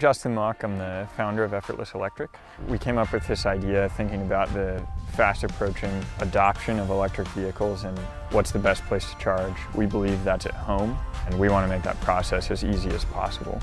Justin Mock. I'm the founder of Effortless Electric. We came up with this idea thinking about the fast approaching adoption of electric vehicles and what's the best place to charge. We believe that's at home, and we want to make that process as easy as possible.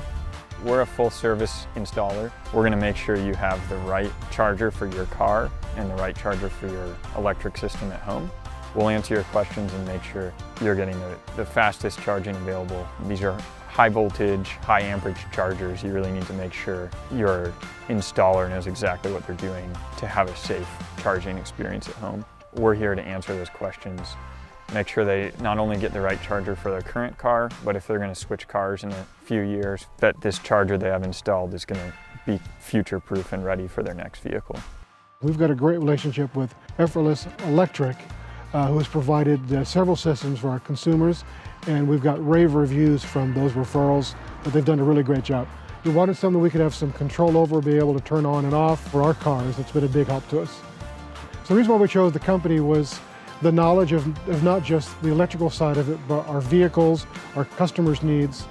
We're a full service installer. We're going to make sure you have the right charger for your car and the right charger for your electric system at home. We'll answer your questions and make sure you're getting the fastest charging available. These are high voltage, high amperage chargers. You really need to make sure your installer knows exactly what they're doing to have a safe charging experience at home. We're here to answer those questions, make sure they not only get the right charger for their current car, but if they're going to switch cars in a few years, that this charger they have installed is going to be future-proof and ready for their next vehicle. We've got a great relationship with Effortless Electric, who has provided several systems for our consumers, and we've got rave reviews from those referrals that they've done a really great job. We wanted something we could have some control over, be able to turn on and off for our cars. It's been a big help to us. So the reason why we chose the company was the knowledge of not just the electrical side of it, but our vehicles, our customers' needs,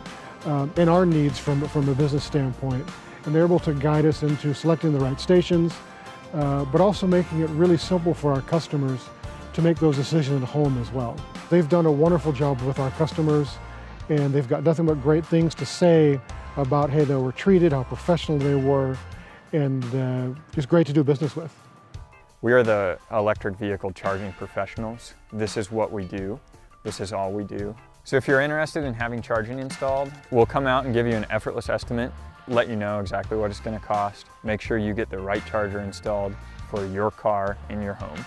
and our needs from a business standpoint. And they're able to guide us into selecting the right stations, but also making it really simple for our customers to make those decisions at home as well. They've done a wonderful job with our customers, and they've got nothing but great things to say about how they were treated, how professional they were, and just great to do business with. We are the electric vehicle charging professionals. This is what we do. This is all we do. So if you're interested in having charging installed, we'll come out and give you an effortless estimate, let you know exactly what it's going to cost, make sure you get the right charger installed for your car in your home.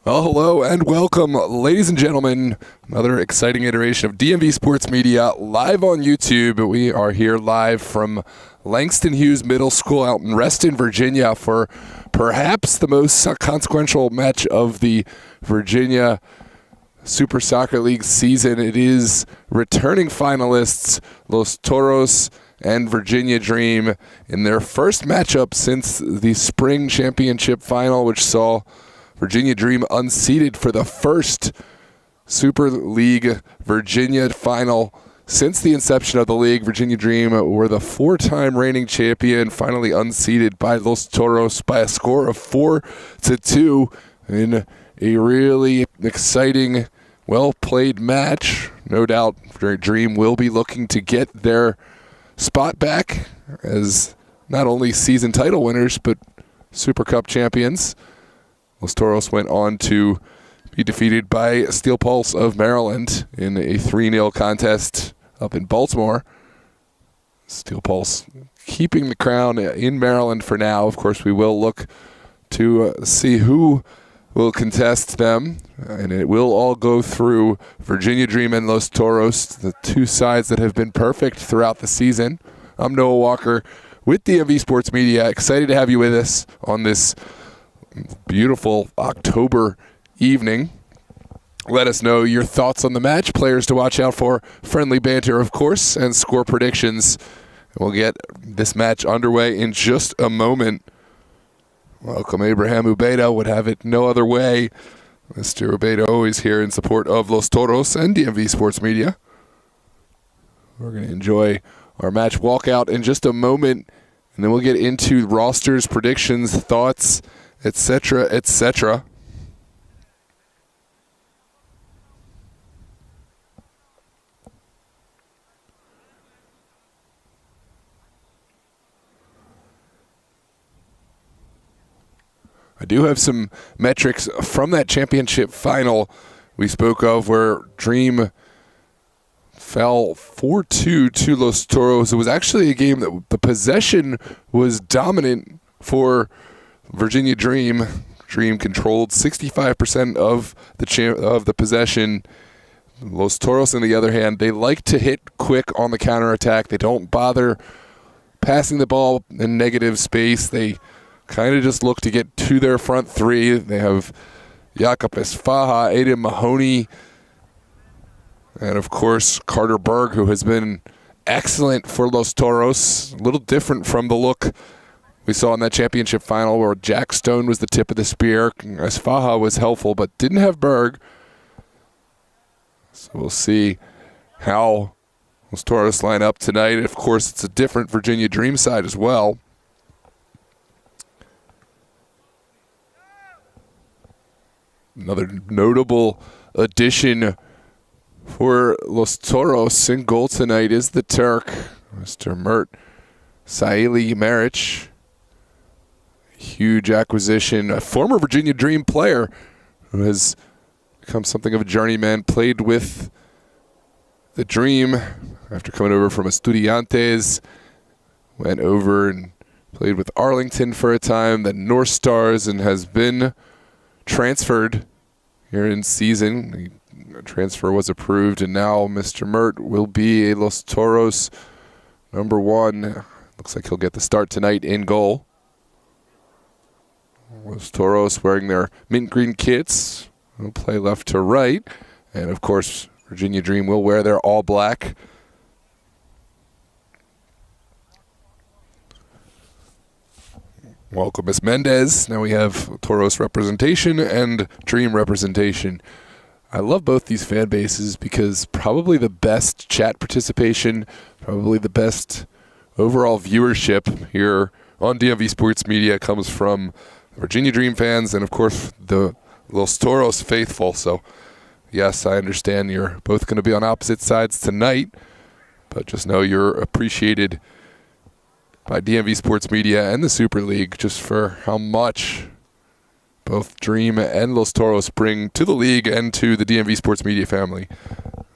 Well, hello and welcome, ladies and gentlemen. Another exciting iteration of DMV Sports Media live on YouTube. We are here live from Langston Hughes Middle School out in Reston, Virginia for perhaps the most consequential match of the Virginia Super Soccer League season. It is returning finalists Los Toros and Virginia Dream in their first matchup since the spring championship final, which saw Virginia Dream unseated for the first Super League Virginia final since the inception of the league. Virginia Dream were the four-time reigning champion, finally unseated by Los Toros by a score of 4-2 in a really exciting, well-played match. No doubt Dream will be looking to get their spot back as not only season title winners, but Super Cup champions. Los Toros went on to be defeated by Steel Pulse of Maryland in a 3-0 contest up in Baltimore. Steel Pulse keeping the crown in Maryland for now. Of course, we will look to see who will contest them, and it will all go through Virginia Dream and Los Toros, the two sides that have been perfect throughout the season. I'm Noah Walker with DMV Sports Media. Excited to have you with us on this beautiful October evening. Let us know your thoughts on the match, players to watch out for, friendly banter, of course, and score predictions. We'll get this match underway in just a moment. Welcome, Abraham Ubeda. Would have it no other way. Mr. Ubeda always here in support of Los Toros and DMV Sports Media. We're going to enjoy our match walkout in just a moment, and then we'll get into rosters, predictions, thoughts, etc., etc. I do have some metrics from that championship final we spoke of where Dream fell 4-2 to Los Toros. It was actually a game that the possession was dominant for Virginia Dream. Dream controlled 65% of the possession. Los Toros, on the other hand, they like to hit quick on the counterattack. They don't bother passing the ball in negative space. They kind of just look to get to their front three. They have Jakob Esfaha, Aiden Mahoney, and of course Carter Berg, who has been excellent for Los Toros. A little different from the look we saw in that championship final where Jack Stone was the tip of the spear. Esfaha was helpful, but didn't have Berg. So we'll see how Los Toros line up tonight. Of course, it's a different Virginia Dream side as well. Another notable addition for Los Toros in goal tonight is the Turk, Mr. Mert Saili Maric. Huge acquisition, a former Virginia Dream player who has become something of a journeyman, played with the Dream after coming over from Estudiantes, went over and played with Arlington for a time, then North Stars, and has been transferred here in season. The transfer was approved, and now Mr. Mert will be a Los Toros #1. Looks like he'll get the start tonight in goal. Los Toros wearing their mint green kits. Will play left to right. And of course, Virginia Dream will wear their all black. Welcome, Ms. Mendez. Now we have Toros representation and Dream representation. I love both these fan bases because probably the best chat participation, probably the best overall viewership here on DMV Sports Media comes from Virginia Dream fans and, of course, the Los Toros faithful. So, yes, I understand you're both going to be on opposite sides tonight, but just know you're appreciated by DMV Sports Media and the Super League just for how much both Dream and Los Toros bring to the league and to the DMV Sports Media family.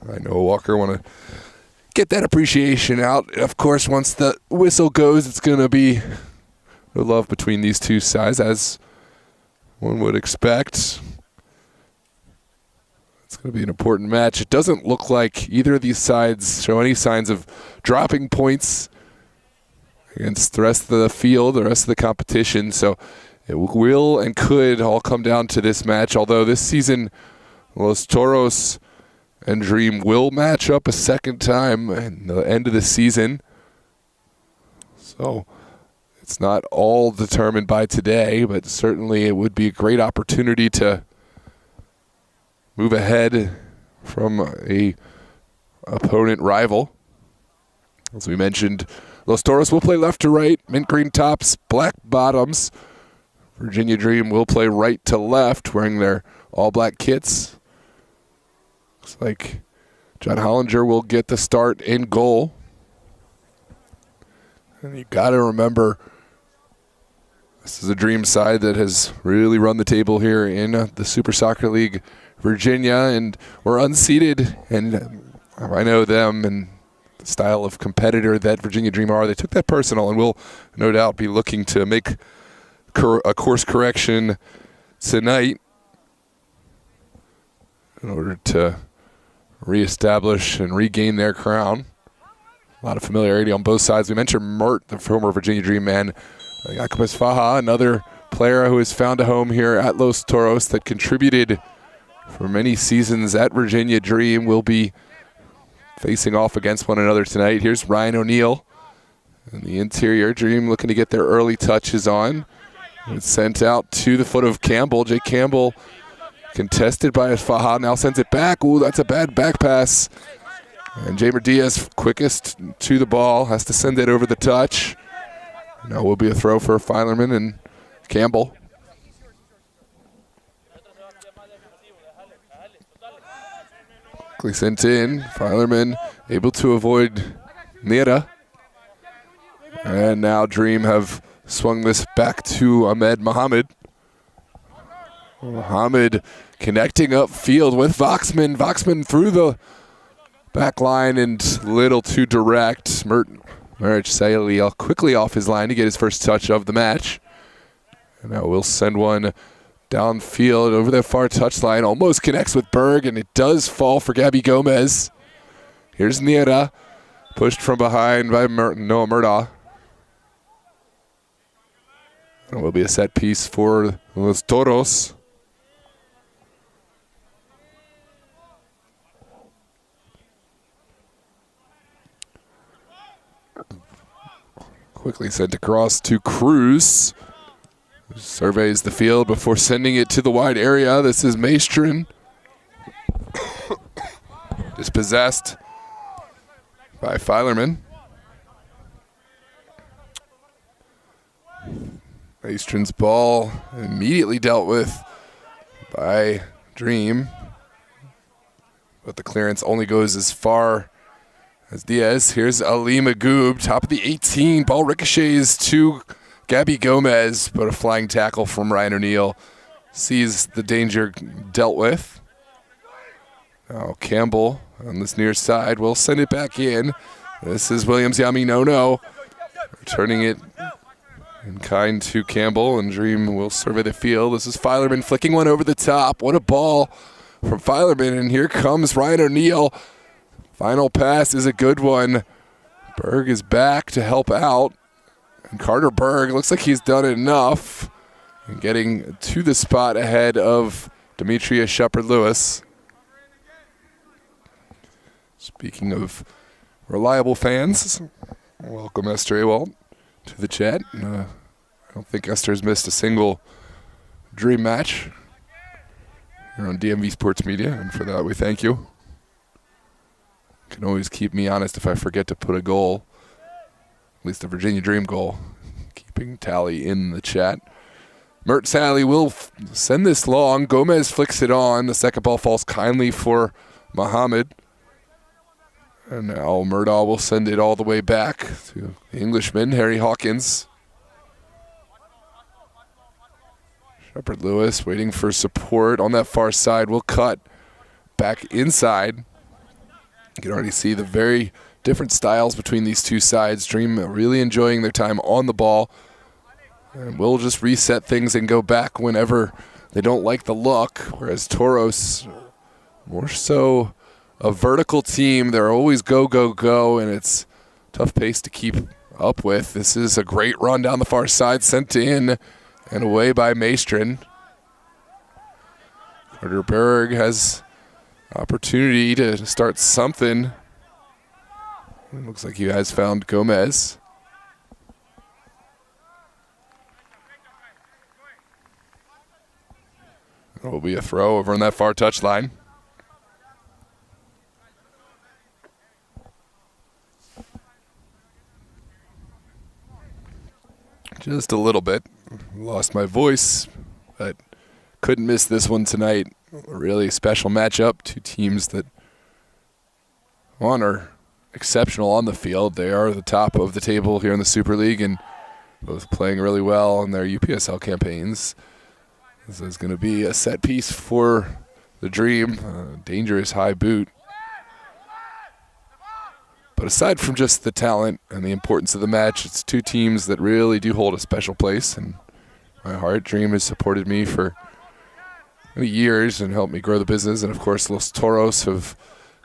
I know Walker want to get that appreciation out. Of course, once the whistle goes, it's going to be no love between these two sides, as one would expect. It's going to be an important match. It doesn't look like either of these sides show any signs of dropping points against the rest of the field, the rest of the competition. So it will and could all come down to this match, although this season Los Toros and Dream will match up a second time at the end of the season. So it's not all determined by today, but certainly it would be a great opportunity to move ahead from a opponent rival. As we mentioned, Los Toros will play left to right, mint green tops, black bottoms. Virginia Dream will play right to left, wearing their all-black kits. Looks like John Hollinger will get the start in goal. And you got to remember, this is a Dream side that has really run the table here in the Super Soccer League Virginia, and we're unseeded, and I know them and the style of competitor that Virginia Dream are. They took that personal and will no doubt be looking to make a course correction tonight in order to reestablish and regain their crown. A lot of familiarity on both sides. We mentioned Mert, the former Virginia Dream man. Jacobus Faja, another player who has found a home here at Los Toros that contributed for many seasons at Virginia Dream, will be facing off against one another tonight. Here's Ryan O'Neill in the interior. Dream looking to get their early touches on. It's sent out to the foot of Campbell. Jake Campbell contested by Faja, now sends it back. Ooh, that's a bad back pass. And Jamer Diaz, quickest to the ball, has to send it over the touch. Now will be a throw for Filerman and Campbell. Quickly sent in. Filerman able to avoid Nira. And now Dream have swung this back to Ahmed Mohammed. Mohammed connecting upfield with Voxman. Voxman through the back line and little too direct. Marich Saeli quickly off his line to get his first touch of the match. And now we'll send one downfield over that far touchline. Almost connects with Berg, and it does fall for Gabby Gomez. Here's Niera, pushed from behind by Noah Murdaugh. It will be a set piece for Los Toros. Quickly sent across to Cruz. Surveys the field before sending it to the wide area. This is Maestrin. Dispossessed by Filerman. Maestrin's ball immediately dealt with by Dream. But the clearance only goes as far as Diaz. Here's Ali Magoob, top of the 18. Ball ricochets to Gabby Gomez, but a flying tackle from Ryan O'Neill sees the danger dealt with. Now Campbell on this near side will send it back in. This is Williams Yaminono returning it in kind to Campbell, and Dream will survey the field. This is Filerman flicking one over the top. What a ball from Filerman, and here comes Ryan O'Neill. Final pass is a good one. Berg is back to help out. And Carter Berg looks like he's done enough in getting to the spot ahead of Demetria Shepard-Lewis. Speaking of reliable fans, welcome Esther Awalt to the chat. I don't think Esther's missed a single Dream match here on DMV Sports Media, and for that we thank you. You can always keep me honest if I forget to put a goal. At least the Virginia Dream goal. Keeping tally in the chat. Mert Sally will send this long. Gomez flicks it on. The second ball falls kindly for Mohammed. And now Murdaugh will send it all the way back to the Englishman, Harry Hawkins. Shepard-Lewis waiting for support on that far side. Will cut back inside. You can already see the very different styles between these two sides. Dream really enjoying their time on the ball. And we'll just reset things and go back whenever they don't like the look, whereas Toros more so a vertical team. They're always go, go, go, and it's tough pace to keep up with. This is a great run down the far side, sent in and away by Maestrin. Carter Berg has opportunity to start something. It looks like he has found Gomez. It will be a throw over on that far touchline. Just a little bit. Lost my voice, but couldn't miss this one tonight. A really special matchup. Two teams that, one, are exceptional on the field. They are the top of the table here in the Super League and both playing really well in their UPSL campaigns. This is going to be a set piece for the Dream. A dangerous high boot. But aside from just the talent and the importance of the match, it's two teams that really do hold a special place. And my heart, Dream, has supported me for many years and helped me grow the business. And, of course, Los Toros have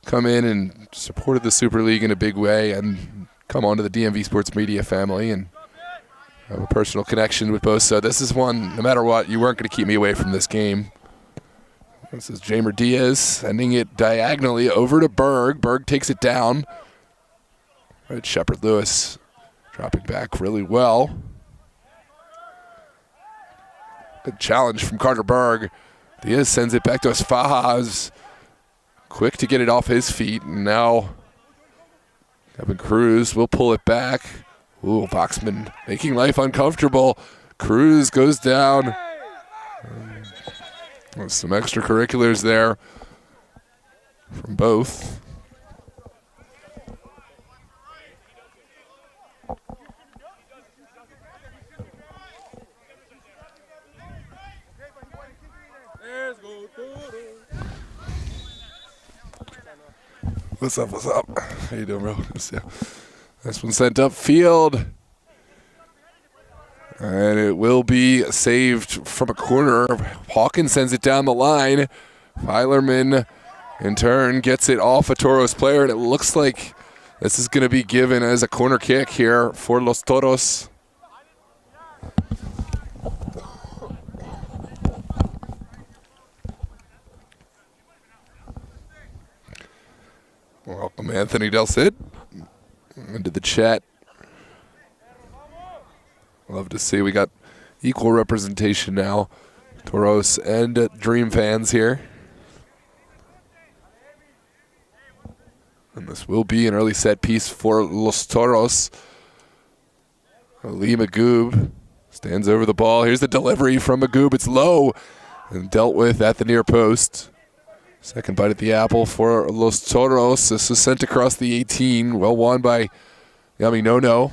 come in and supported the Super League in a big way and come onto the DMV Sports Media family. And I have a personal connection with both. So this is one, no matter what, you weren't going to keep me away from this game. This is Jamer Diaz sending it diagonally over to Berg. Berg takes it down. Right, Shepard Lewis dropping back really well. Good challenge from Carter Berg. Diaz sends it back to Asfahaz. Quick to get it off his feet. And now Kevin Cruz will pull it back. Ooh, Boxman making life uncomfortable. Cruz goes down. Some extracurriculars there from both. What's up, what's up? How you doing, bro? This one sent upfield. And it will be saved from a corner. Hawkins sends it down the line. Filerman, in turn, gets it off a Toros player, and it looks like this is going to be given as a corner kick here for Los Toros. Welcome, Anthony Del Cid, into the chat. Love to see we got equal representation now. Toros and Dream fans here. And this will be an early set piece for Los Toros. Ali Magoob stands over the ball. Here's the delivery from Magoob. It's low and dealt with at the near post. Second bite at the apple for Los Toros. This is sent across the 18. Well won by Yami Nono.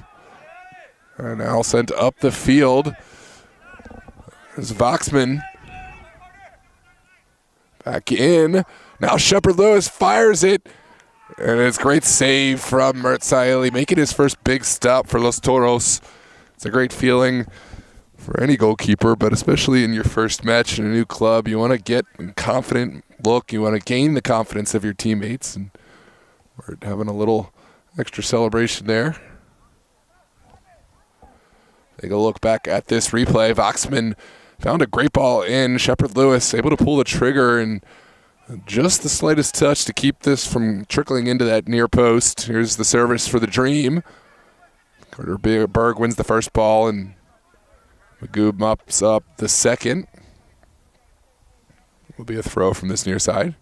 And now sent up the field. There's Voxman. Back in. Now Shepard Lewis fires it. And it's a great save from Mertzaili, making his first big stop for Los Toros. It's a great feeling for any goalkeeper, but especially in your first match in a new club. You want to get a confident look. You want to gain the confidence of your teammates. And we're having a little extra celebration there. Take a look back at this replay. Voxman found a great ball in. Shepard Lewis able to pull the trigger and just the slightest touch to keep this from trickling into that near post. Here's the service for the Dream. Carter Berg wins the first ball, and Magoob mops up the second. Will be a throw from this near side.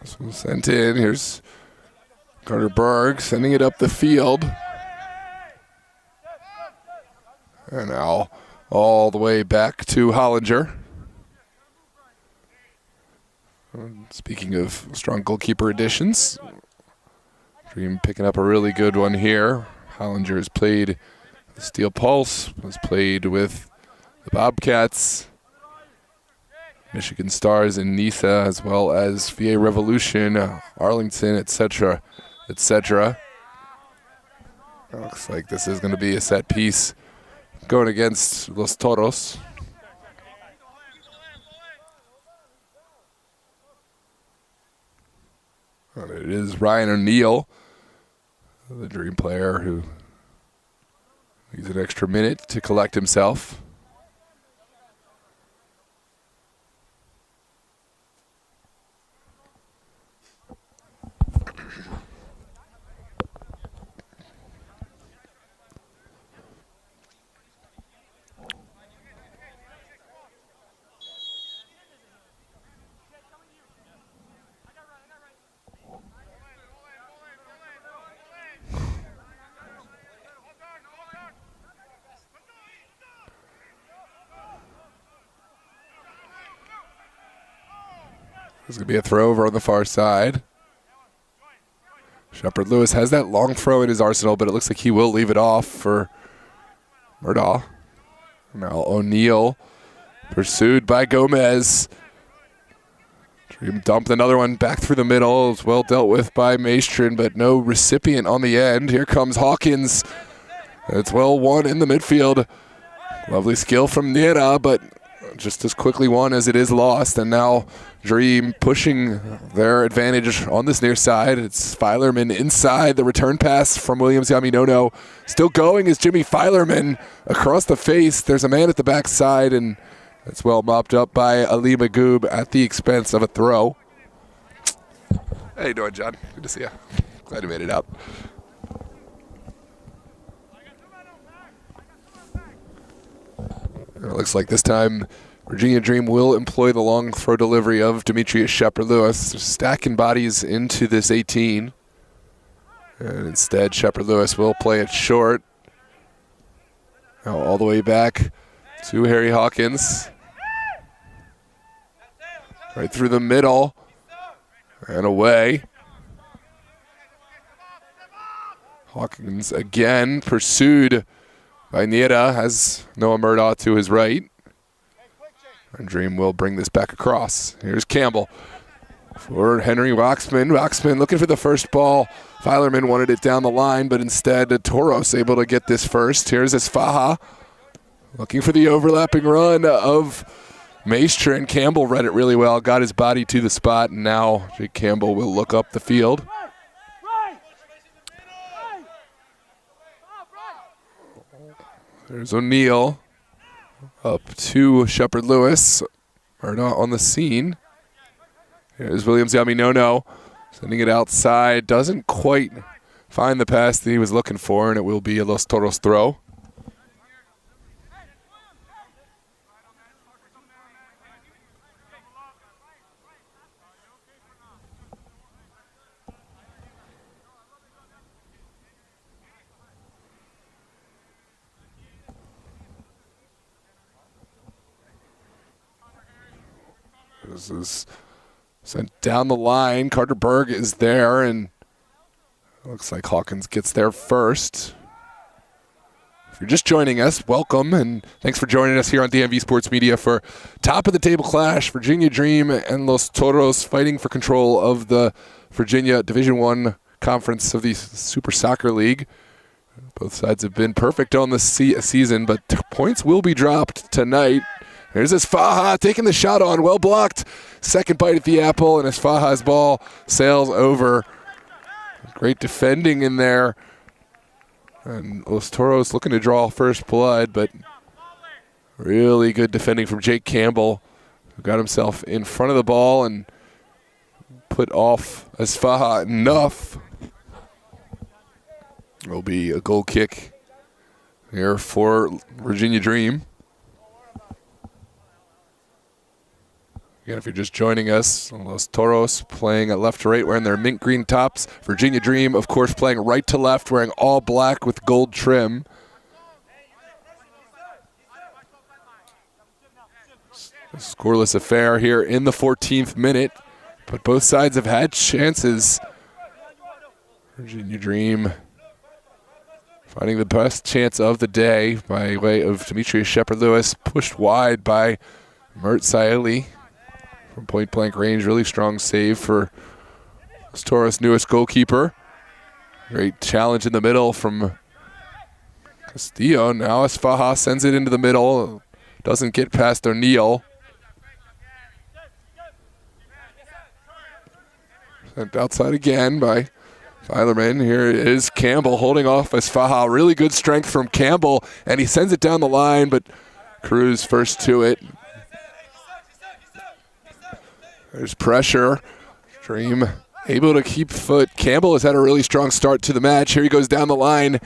This one's sent in. Here's Carter Berg sending it up the field. And now all the way back to Hollinger. Speaking of strong goalkeeper additions, Dream picking up a really good one here. Hollinger has played with Steel Pulse, has played with the Bobcats, Michigan Stars in Nisa, as well as VA Revolution, Arlington, etc., etc. Looks like this is going to be a set piece going against Los Toros. And it is Ryan O'Neill, the Dream player, who needs an extra minute to collect himself. There's going to be a throw over on the far side. Shepard Lewis has that long throw in his arsenal, but it looks like he will leave it off for Murdaugh. Now O'Neill pursued by Gomez. Dream dumped another one back through the middle. It's well dealt with by Maestrin, but no recipient on the end. Here comes Hawkins. It's well won in the midfield. Lovely skill from Nera, but just as quickly won as it is lost. And now Dream pushing their advantage on this near side. It's Filerman inside. The return pass from Williams Yaminono. Still going is Jimmy Filerman across the face. There's a man at the backside, and it's well mopped up by Ali Magoob at the expense of a throw. How you doing, John? Good to see you. Glad you made it out. It looks like this time Virginia Dream will employ the long throw delivery of Demetrius Shepard-Lewis, stacking bodies into this 18. And instead, Shepard-Lewis will play it short. Now all the way back to Harry Hawkins. Right through the middle and away. Hawkins again pursued by Nieta, has Noah Murdaugh to his right. And Dream will bring this back across. Here's Campbell for Henry Waxman. Waxman looking for the first ball. Filerman wanted it down the line, but instead Toros able to get this first. Here's Esfaha looking for the overlapping run of Maestrin, and Campbell read it really well, got his body to the spot, and now Jake Campbell will look up the field. There's O'Neill up to Shepard-Lewis. Murdaugh on the scene. Here's Williams Yaminono sending it outside. Doesn't quite find the pass that he was looking for, and it will be a Los Toros throw. This is sent down the line. Carter Berg is there, and looks like Hawkins gets there first. If you're just joining us, welcome, and thanks for joining us here on DMV Sports Media for top of the table clash. Virginia Dream and Los Toros fighting for control of the Virginia Division I Conference of the Super Soccer League. Both sides have been perfect on the season, but points will be dropped tonight. Here's Esfaha taking the shot on, well blocked. Second bite at the apple, and Esfaha's ball sails over. Great defending in there. And Los Toros looking to draw first blood, but really good defending from Jake Campbell, who got himself in front of the ball and put off Esfaha enough. It'll be a goal kick here for Virginia Dream. Again, if you're just joining us, Los Toros playing at left to right, wearing their mint green tops. Virginia Dream, of course, playing right to left, wearing all black with gold trim. A scoreless affair here in the 14th minute, but both sides have had chances. Virginia Dream finding the best chance of the day by way of Demetrius Shepard-Lewis, pushed wide by Mert Saeli. From point-blank range, really strong save for Toros' newest goalkeeper. Great challenge in the middle from Castillo now as Faja sends it into the middle. Doesn't get past O'Neal. Sent outside again by Filerman. Here is Campbell holding off as Faja. Really good strength from Campbell, and he sends it down the line, but Cruz first to it. There's pressure. Dream able to keep foot. Campbell has had a really strong start to the match. Here he goes down the line.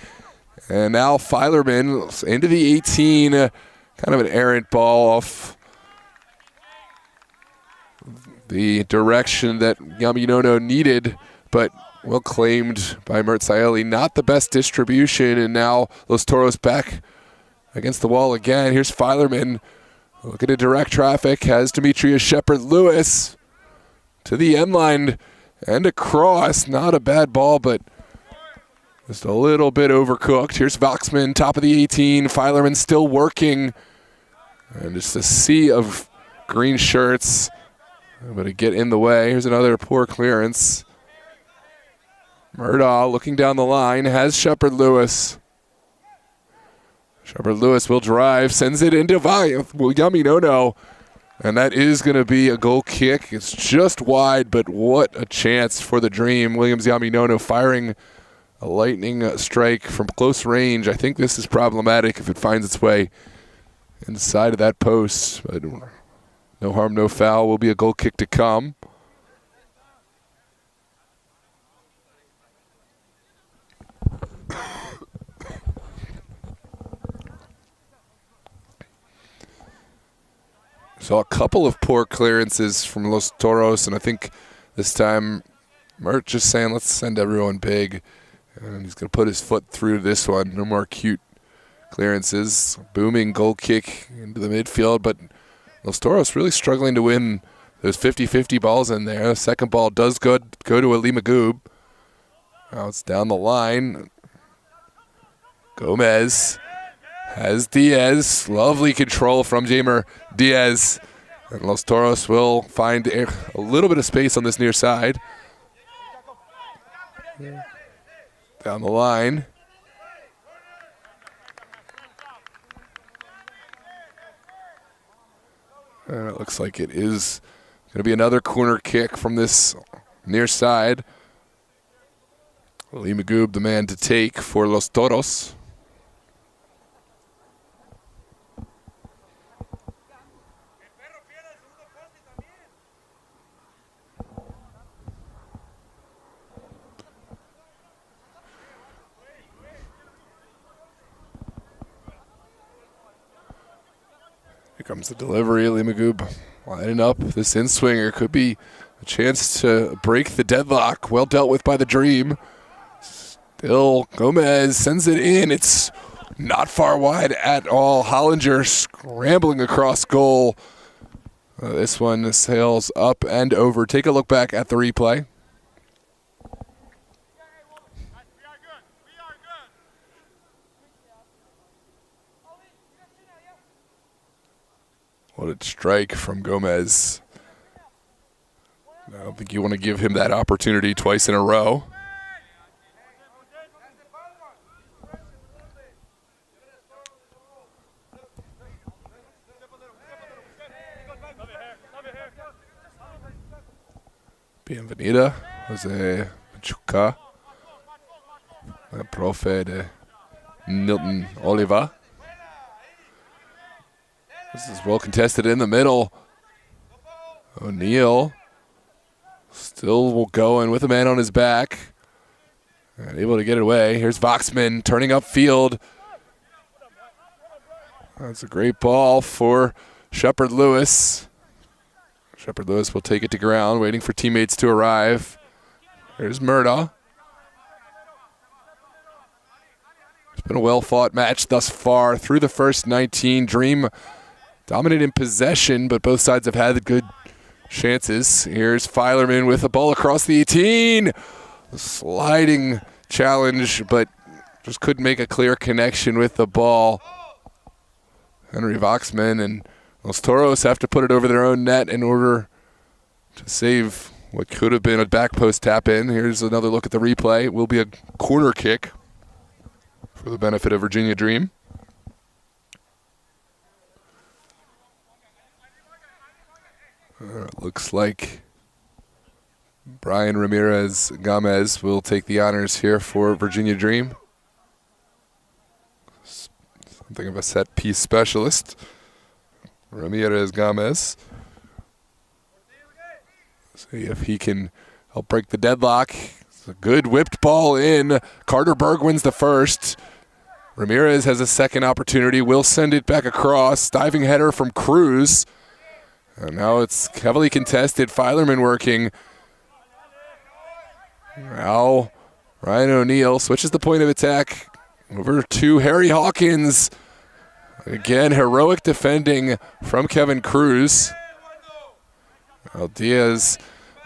And now Filerman into the 18. Kind of an errant ball off the direction that Yaminono needed, but well claimed by Mertzaeli. Not the best distribution, and now Los Toros back against the wall again. Here's Filerman looking to direct traffic, has Demetrius Shepard-Lewis to the end line and across. Not a bad ball, but just a little bit overcooked. Here's Voxman, top of the 18. Filerman still working. And just a sea of green shirts. But to get in the way. Here's another poor clearance. Murdaugh looking down the line, has Shepard-Lewis. Shepard-Lewis will drive, sends it into Yaminono. And that is going to be a goal kick. It's just wide, but what a chance for the Dream. Williams Yaminono firing a lightning strike from close range. I think this is problematic if it finds its way inside of that post. But no harm, no foul. Will be a goal kick to come. Saw a couple of poor clearances from Los Toros, and I think this time Mert just saying, let's send everyone big. And he's going to put his foot through this one. No more cute clearances. Booming goal kick into the midfield, but Los Toros really struggling to win those 50-50 balls in there. The second ball does go to Ali Magoob. Now it's down the line. Gomez has Diaz. Lovely control from Jamer Diaz. And Los Toros will find a little bit of space on this near side. Down the line. And it looks like it is going to be another corner kick from this near side. Ali Magoob, the man to take for Los Toros. Here comes the delivery. Ali Magoob lining up. This in-swinger could be a chance to break the deadlock. Well dealt with by the Dream. Still, Gomez sends it in. It's not far wide at all. Hollinger scrambling across goal. This one sails up and over. Take a look back at the replay. What a strike from Gomez. I don't think you want to give him that opportunity twice in a row. Bienvenida, Jose Machuca, the profe de Nilton Oliva. This is well contested in the middle. O'Neal still going with a man on his back. And able to get it away. Here's Voxman turning upfield. That's a great ball for Shepard-Lewis. Shepard-Lewis will take it to ground, waiting for teammates to arrive. Here's Murdaugh. It's been a well-fought match thus far. Through the first 19, Dream dominant in possession, but both sides have had good chances. Here's Filerman with a ball across the 18. A sliding challenge, but just couldn't make a clear connection with the ball. Henry Voxman and Los Toros have to put it over their own net in order to save what could have been a back post tap in. Here's another look at the replay. It will be a corner kick for for the benefit of Virginia Dream. It looks like Brian Ramirez Gomez will take the honors here for Virginia Dream. Something of a set piece specialist. Ramirez Gomez. See if he can help break the deadlock. It's a good whipped ball in. Carter Berg wins the first. Ramirez has a second opportunity. Will send it back across. Diving header from Cruz. And now it's heavily contested. Filerman working. Now Ryan O'Neill switches the point of attack over to Harry Hawkins. Again, heroic defending from Kevin Cruz. Now Diaz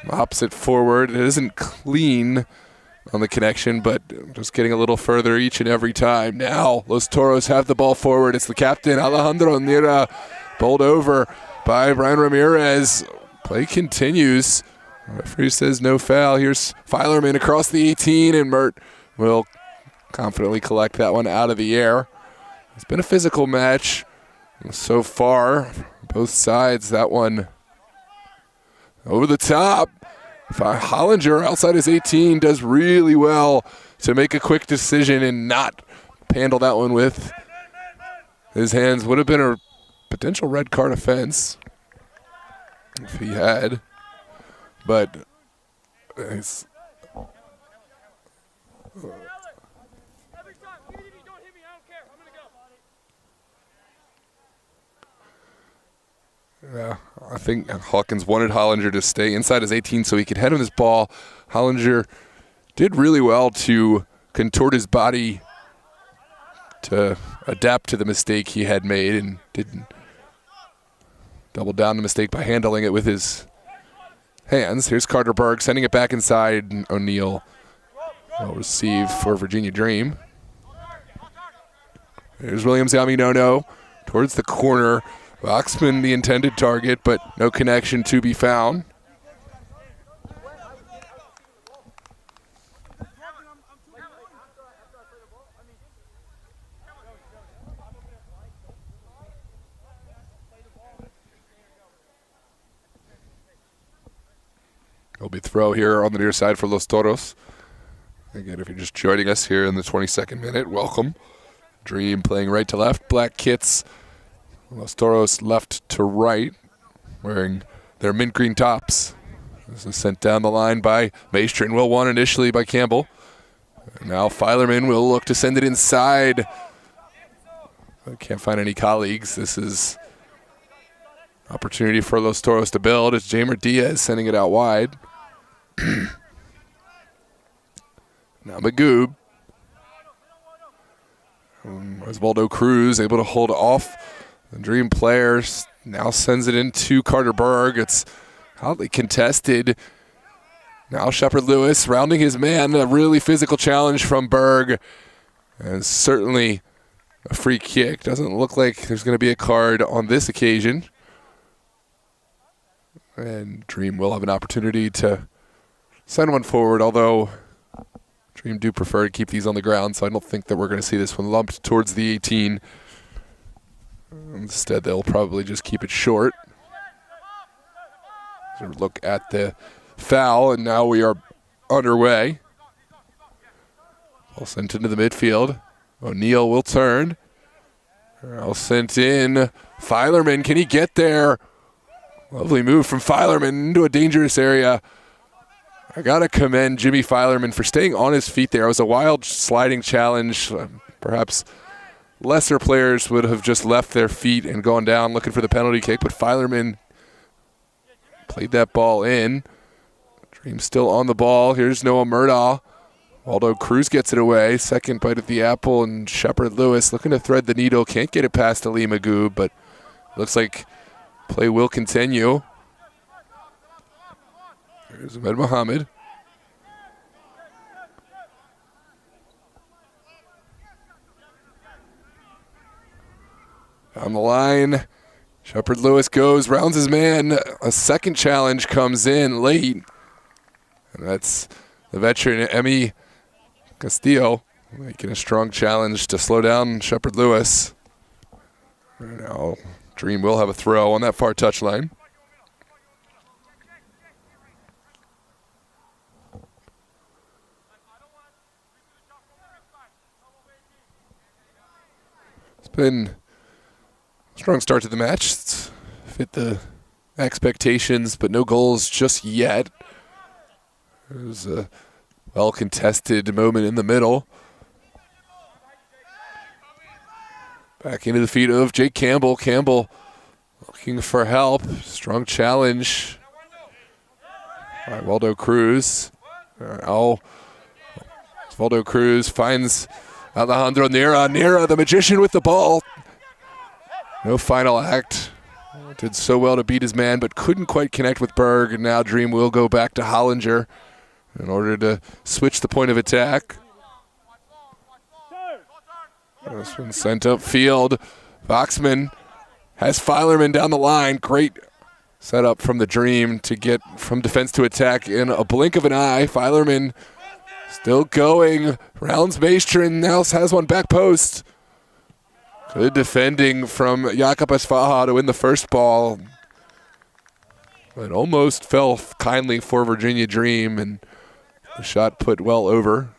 mops it forward. It isn't clean on the connection, but just getting a little further each and every time. Now Los Toros have the ball forward. It's the captain, Alejandro Nira, bowled over by Brian Ramirez. Play continues. Referee says no foul. Here's Filerman across the 18, and Mert will confidently collect that one out of the air. It's been a physical match so far. Both sides, that one over the top. Hollinger outside his 18 does really well to make a quick decision and not handle that one with his hands. Would have been a potential red card offense if he had, but it's yeah, I think Hawkins wanted Hollinger to stay inside his 18 so he could head on his ball. Hollinger did really well to contort his body to adapt to the mistake he had made and didn't double down the mistake by handling it with his hands. Here's Carter Berg sending it back inside. O'Neill will receive for Virginia Dream. Here's Williams Yaminono towards the corner. Oxman the intended target, but no connection to be found. There'll be throw here on the near side for Los Toros. Again, if you're just joining us here in the 22nd minute, welcome. Dream playing right to left, black kits. Los Toros left to right, wearing their mint green tops. This is sent down the line by Maestrin. Will won initially by Campbell. And now Filerman will look to send it inside. I can't find any colleagues. This is opportunity for Los Toros to build. It's Jamer Diaz sending it out wide. Now Magoob. Osvaldo Cruz able to hold off the Dream players. Now sends it into Carter Berg. It's hotly contested. Now Shepard Lewis rounding his man. A really physical challenge from Berg. And certainly a free kick. Doesn't look like there's going to be a card on this occasion. And Dream will have an opportunity to send one forward, although Dream do prefer to keep these on the ground, so I don't think that we're going to see this one lumped towards the 18. Instead, they'll probably just keep it short. So look at the foul, and now we are underway. Ball sent into the midfield. O'Neill will turn. Ball sent in. Filerman, can he get there? Lovely move from Filerman into a dangerous area. I got to commend Jimmy Filerman for staying on his feet there. It was a wild sliding challenge. Perhaps lesser players would have just left their feet and gone down looking for the penalty kick, but Filerman played that ball in. Dream still on the ball. Here's Noah Murdaugh. Waldo Cruz gets it away. Second bite at the apple, and Shepard Lewis looking to thread the needle. Can't get it past Ali Magoob, but looks like play will continue. Here's Ahmed Mohammed. Down the line, Shepard Lewis goes, rounds his man. A second challenge comes in late. And that's the veteran, Emi Castillo, Making a strong challenge to slow down Shepard Lewis. Now Dream will have a throw on that far touchline. It's been a strong start to the match. It's fit the expectations, but no goals just yet. There's a well-contested moment in the middle. Back into the feet of Jake Campbell. Campbell looking for help. Strong challenge by Waldo Cruz. Waldo Cruz finds Alejandro Nera. Nera, the magician with the ball. No final act. Did so well to beat his man, but couldn't quite connect with Berg. And now Dream will go back to Hollinger in order to switch the point of attack. This one sent upfield. Voxman has Filerman down the line. Great setup from the Dream to get from defense to attack in a blink of an eye. Filerman still going. Rounds Maestrin, now has one back post. Good defending from Jakob Asfaha to win the first ball. It almost fell kindly for Virginia Dream, and the shot put well over.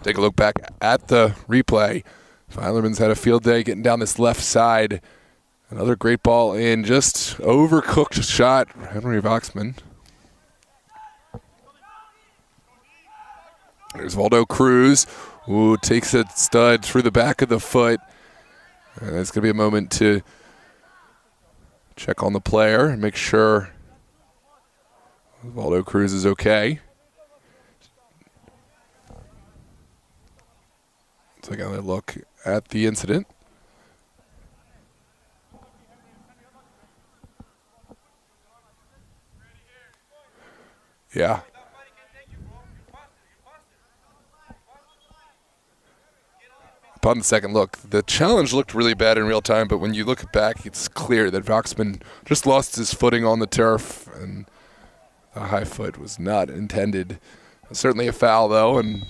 Take a look back at the replay. Filerman's had a field day getting down this left side. Another great ball in, just overcooked shot, Henry Voxman. There's Waldo Cruz, who takes a stud through the back of the foot. And it's going to be a moment to check on the player and make sure Waldo Cruz is okay. Take another look at the incident. Yeah. Upon the second look, the challenge looked really bad in real time, but when you look back, it's clear that Voxman just lost his footing on the turf, and the high foot was not intended. Certainly a foul, though, and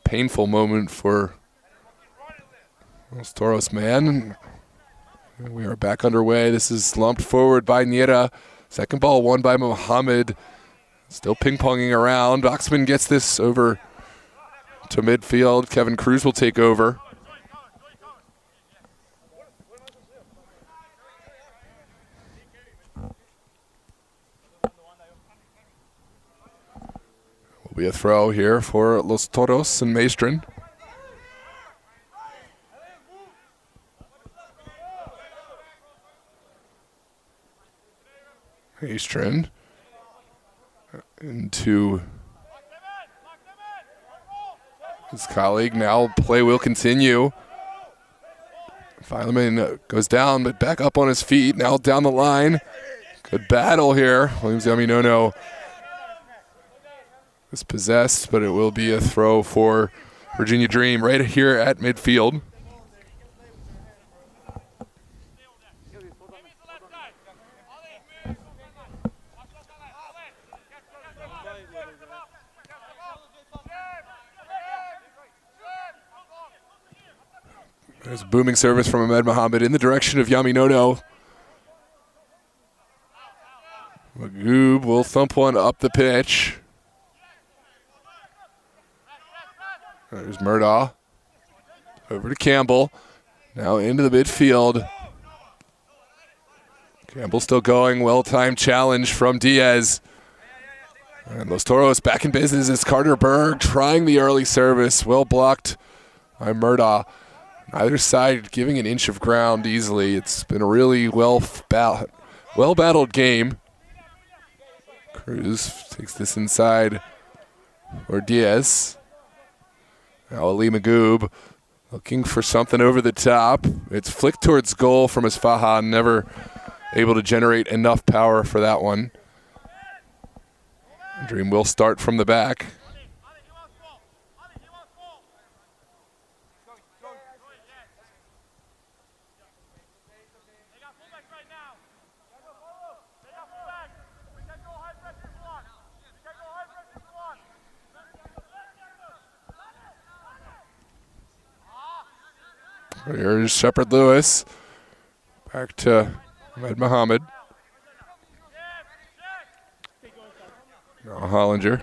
painful moment for Toros man. We are back underway. This is slumped forward by Niera. Second ball won by Mohammed. Still ping-ponging around. Voxman gets this over to midfield. Kevin Cruz will take over. Will be a throw here for Los Toros and Maestrin. Maestrin into his colleague. Now play will continue. Fileman goes down, but back up on his feet. Now down the line. Good battle here. Williams Yaminono is possessed, but it will be a throw for Virginia Dream right here at midfield. There's a booming service from Ahmed Mohammed in the direction of Yaminono. Magoob will thump one up the pitch. There's Murdaugh. Over to Campbell. Now into the midfield. Campbell still going. Well-timed challenge from Diaz. And Los Toros back in business. It's Carter Berg trying the early service. Well blocked by Murdaugh. Either side giving an inch of ground easily. It's been a really well-battled game. Cruz takes this inside for Diaz. Now Ali Magoob looking for something over the top. It's flicked towards goal from Asfahan. Never able to generate enough power for that one. Dream will start from the back. Here's Shepard Lewis. Back to Ahmed Mohammed. Now Hollinger.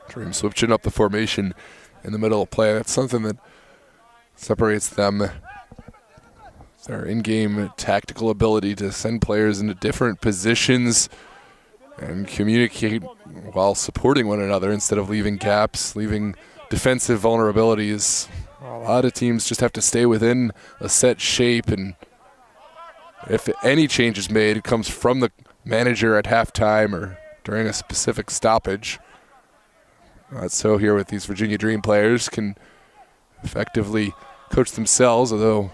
Dream switching up the formation in the middle of play. That's something that separates them. Their in-game tactical ability to send players into different positions and communicate while supporting one another instead of leaving gaps, leaving defensive vulnerabilities. A lot of teams just have to stay within a set shape, and if any change is made, it comes from the manager at halftime or during a specific stoppage. Not so here with these Virginia Dream players, can effectively coach themselves, although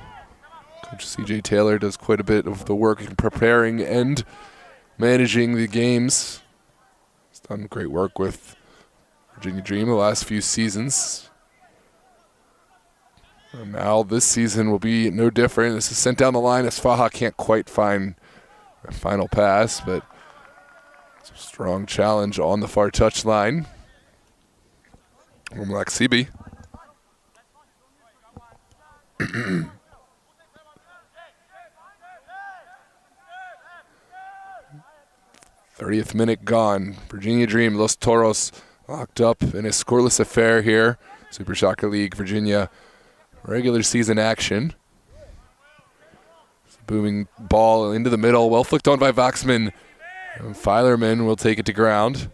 Coach C.J. Taylor does quite a bit of the work in preparing and managing the games. He's done great work with Virginia Dream the last few seasons. And now this season will be no different. This is sent down the line as Faha can't quite find a final pass, but it's a strong challenge on the far touchline from Laksibi. 30th minute gone. Virginia Dream, Los Toros locked up in a scoreless affair here. Super Shocker League, Virginia regular season action. Booming ball into the middle, well flicked on by Vaxman. And Filerman will take it to ground.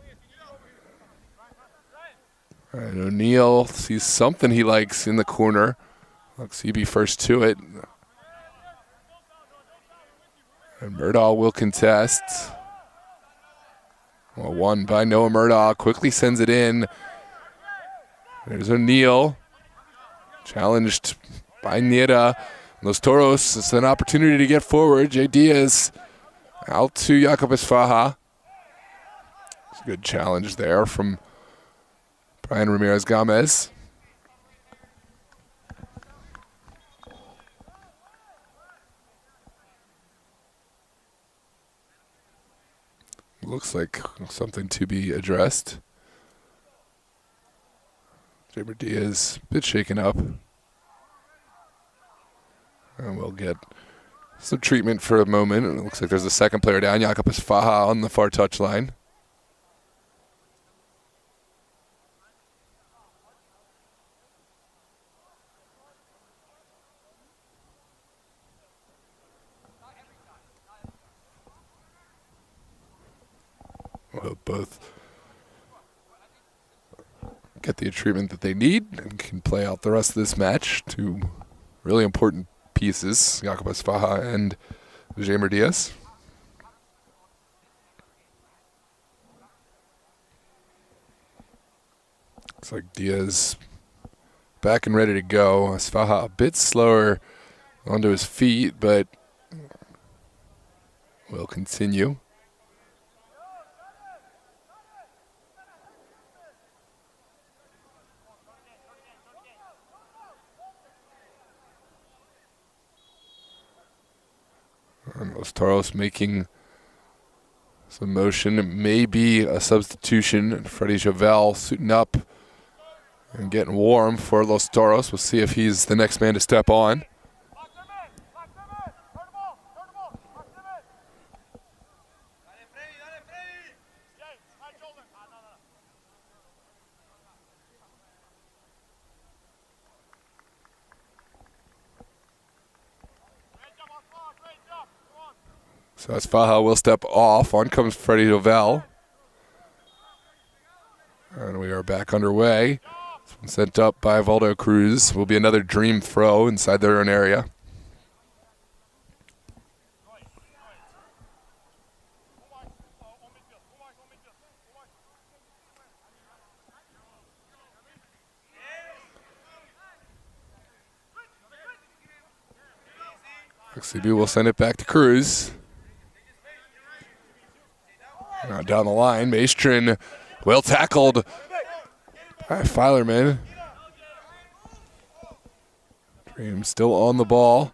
And O'Neal sees something he likes in the corner. Laksibi first to it. And Murdaugh will contest. Well, won by Noah Murdaugh. Quickly sends it in. There's O'Neal. Challenged by Nieta. Los Toros, it's an opportunity to get forward. Jay Diaz out to Jacobus Faha. It's a good challenge there from Brian Ramirez Gomez. Looks like something to be addressed. Jamer Diaz, a bit shaken up. And we'll get some treatment for a moment. And it looks like there's a second player down, Jacobus Faha on the far touchline. We'll both get the treatment that they need and can play out the rest of this match. Two really important pieces, Jacobus Faha and Jamer Diaz. Looks like Diaz back and ready to go. Faha a bit slower onto his feet, but will continue. And Los Toros making some motion. It may be a substitution. Freddie Javel suiting up and getting warm for Los Toros. We'll see if he's the next man to step on. So as Faha will step off, on comes Freddie Javel. And we are back underway. This one sent up by Valdo Cruz. Will be another dream throw inside their own area. XCB will send it back to Cruz. Now down the line, Maestrin well tackled by Filerman. Dream still on the ball.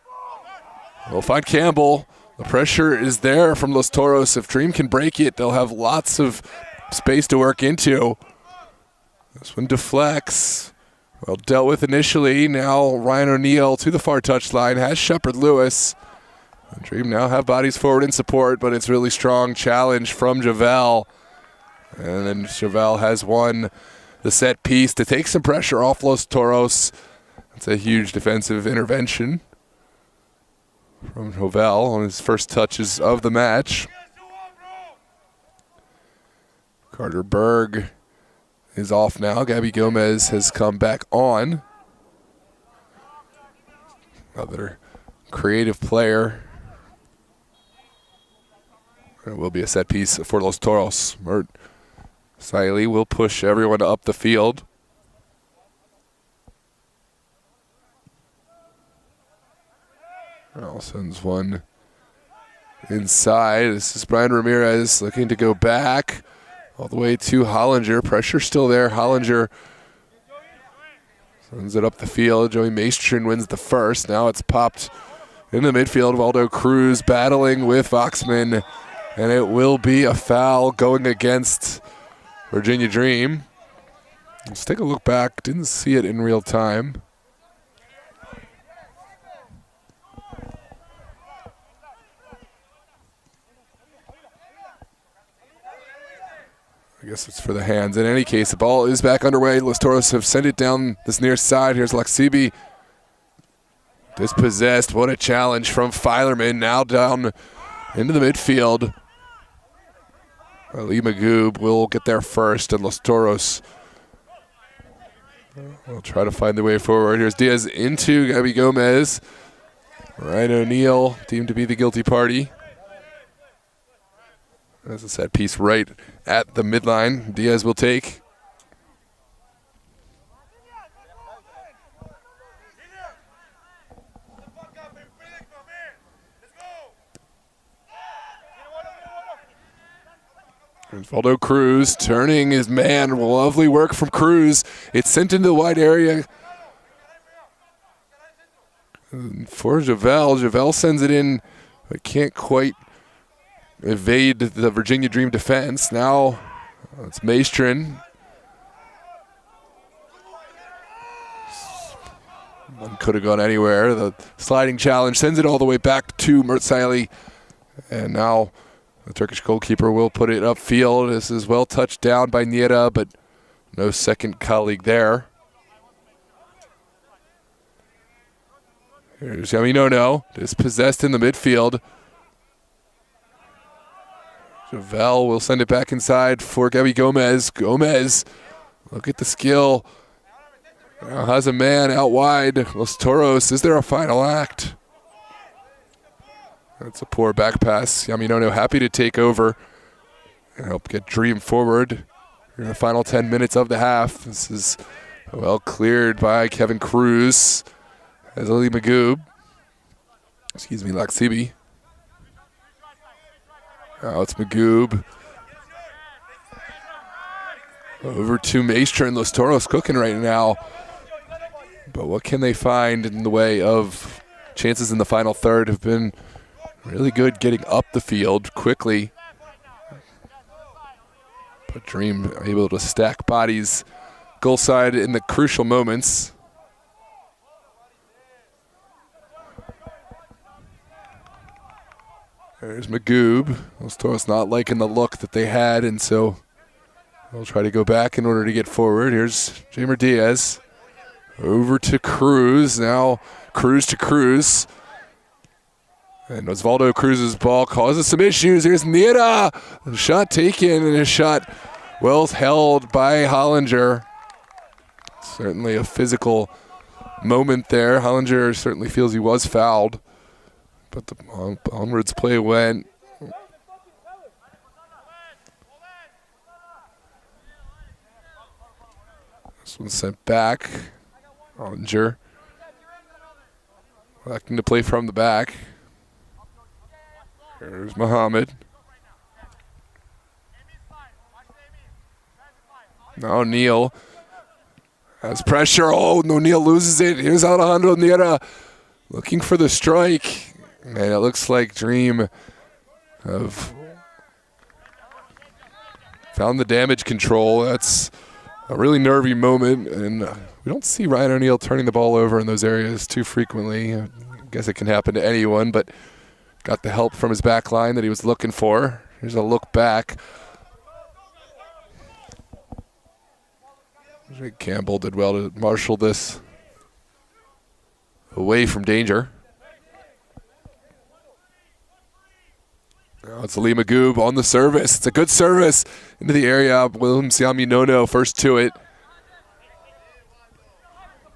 We'll find Campbell. The pressure is there from Los Toros. If Dream can break it, they'll have lots of space to work into. This one deflects. Well dealt with initially. Now Ryan O'Neill to the far touchline, has Shepard Lewis. Dream now have bodies forward in support, but it's really strong challenge from Javel. And then Javel has won the set piece to take some pressure off Los Toros. It's a huge defensive intervention from Javel on his first touches of the match. Carter Berg is off now. Gabby Gomez has come back on. Another creative player. It will be a set piece for Los Toros. Mert Siley will push everyone up the field. Now sends one inside. This is Brian Ramirez looking to go back all the way to Hollinger. Pressure still there. Hollinger sends it up the field. Joey Maestrin wins the first. Now it's popped in the midfield. Waldo Cruz battling with Voxman. And it will be a foul going against Virginia Dream. Let's take a look back. Didn't see it in real time. I guess it's for the hands. In any case, the ball is back underway. Los Toros have sent it down this near side. Here's Laksibi. Dispossessed. What a challenge from Filerman. Now down into the midfield. Ali Magoob will get there first, and Los Toros will try to find the way forward. Here's Diaz into Gabby Gomez. Ryan O'Neill deemed to be the guilty party. There's a set piece right at the midline. Diaz will take. Waldo Cruz turning his man. Lovely work from Cruz. It's sent into the wide area for Javel. Javel sends it in, but can't quite evade the Virginia Dream defense. Now it's Maestrin. One could have gone anywhere. The sliding challenge sends it all the way back to Mertzali. And now the Turkish goalkeeper will put it upfield. This is well touched down by Niera, but no second colleague there. Here's Yaminono, dispossessed in the midfield. Javel will send it back inside for Gabby Gomez. Gomez, look at the skill. Now has a man out wide. Los Toros, is there a final act? That's a poor back pass. Yaminono happy to take over and help get Dream forward in the final 10 minutes of the half. This is well cleared by Kevin Cruz. As Ali Magoob. Laksibi. Now it's Magoob. Over to Maestrin. Los Toros cooking right now. But what can they find in the way of chances in the final third? Have been really good getting up the field quickly. But Dream able to stack bodies goal side in the crucial moments. There's Magoob. Los Toros not liking the look that they had, and so they'll try to go back in order to get forward. Here's Jamer Diaz. Over to Cruz. Now Cruz to Cruz. And Osvaldo Cruz's ball causes some issues. Here's Niera. The shot taken, and a shot well held by Hollinger. Certainly a physical moment there. Hollinger certainly feels he was fouled. But the onwards play went. This one's sent back. Hollinger electing to play from the back. Here's Muhammad. Now O'Neill has pressure. Oh, O'Neill loses it. Here's Alejandro Niera looking for the strike. And it looks like Dream have found the damage control. That's a really nervy moment, and we don't see Ryan O'Neal turning the ball over in those areas too frequently. I guess it can happen to anyone, but got the help from his back line that he was looking for. Here's a look back. Campbell did well to marshal this away from danger. Now it's Ali Magoob on the service. It's a good service into the area. Williams Yaminono first to it.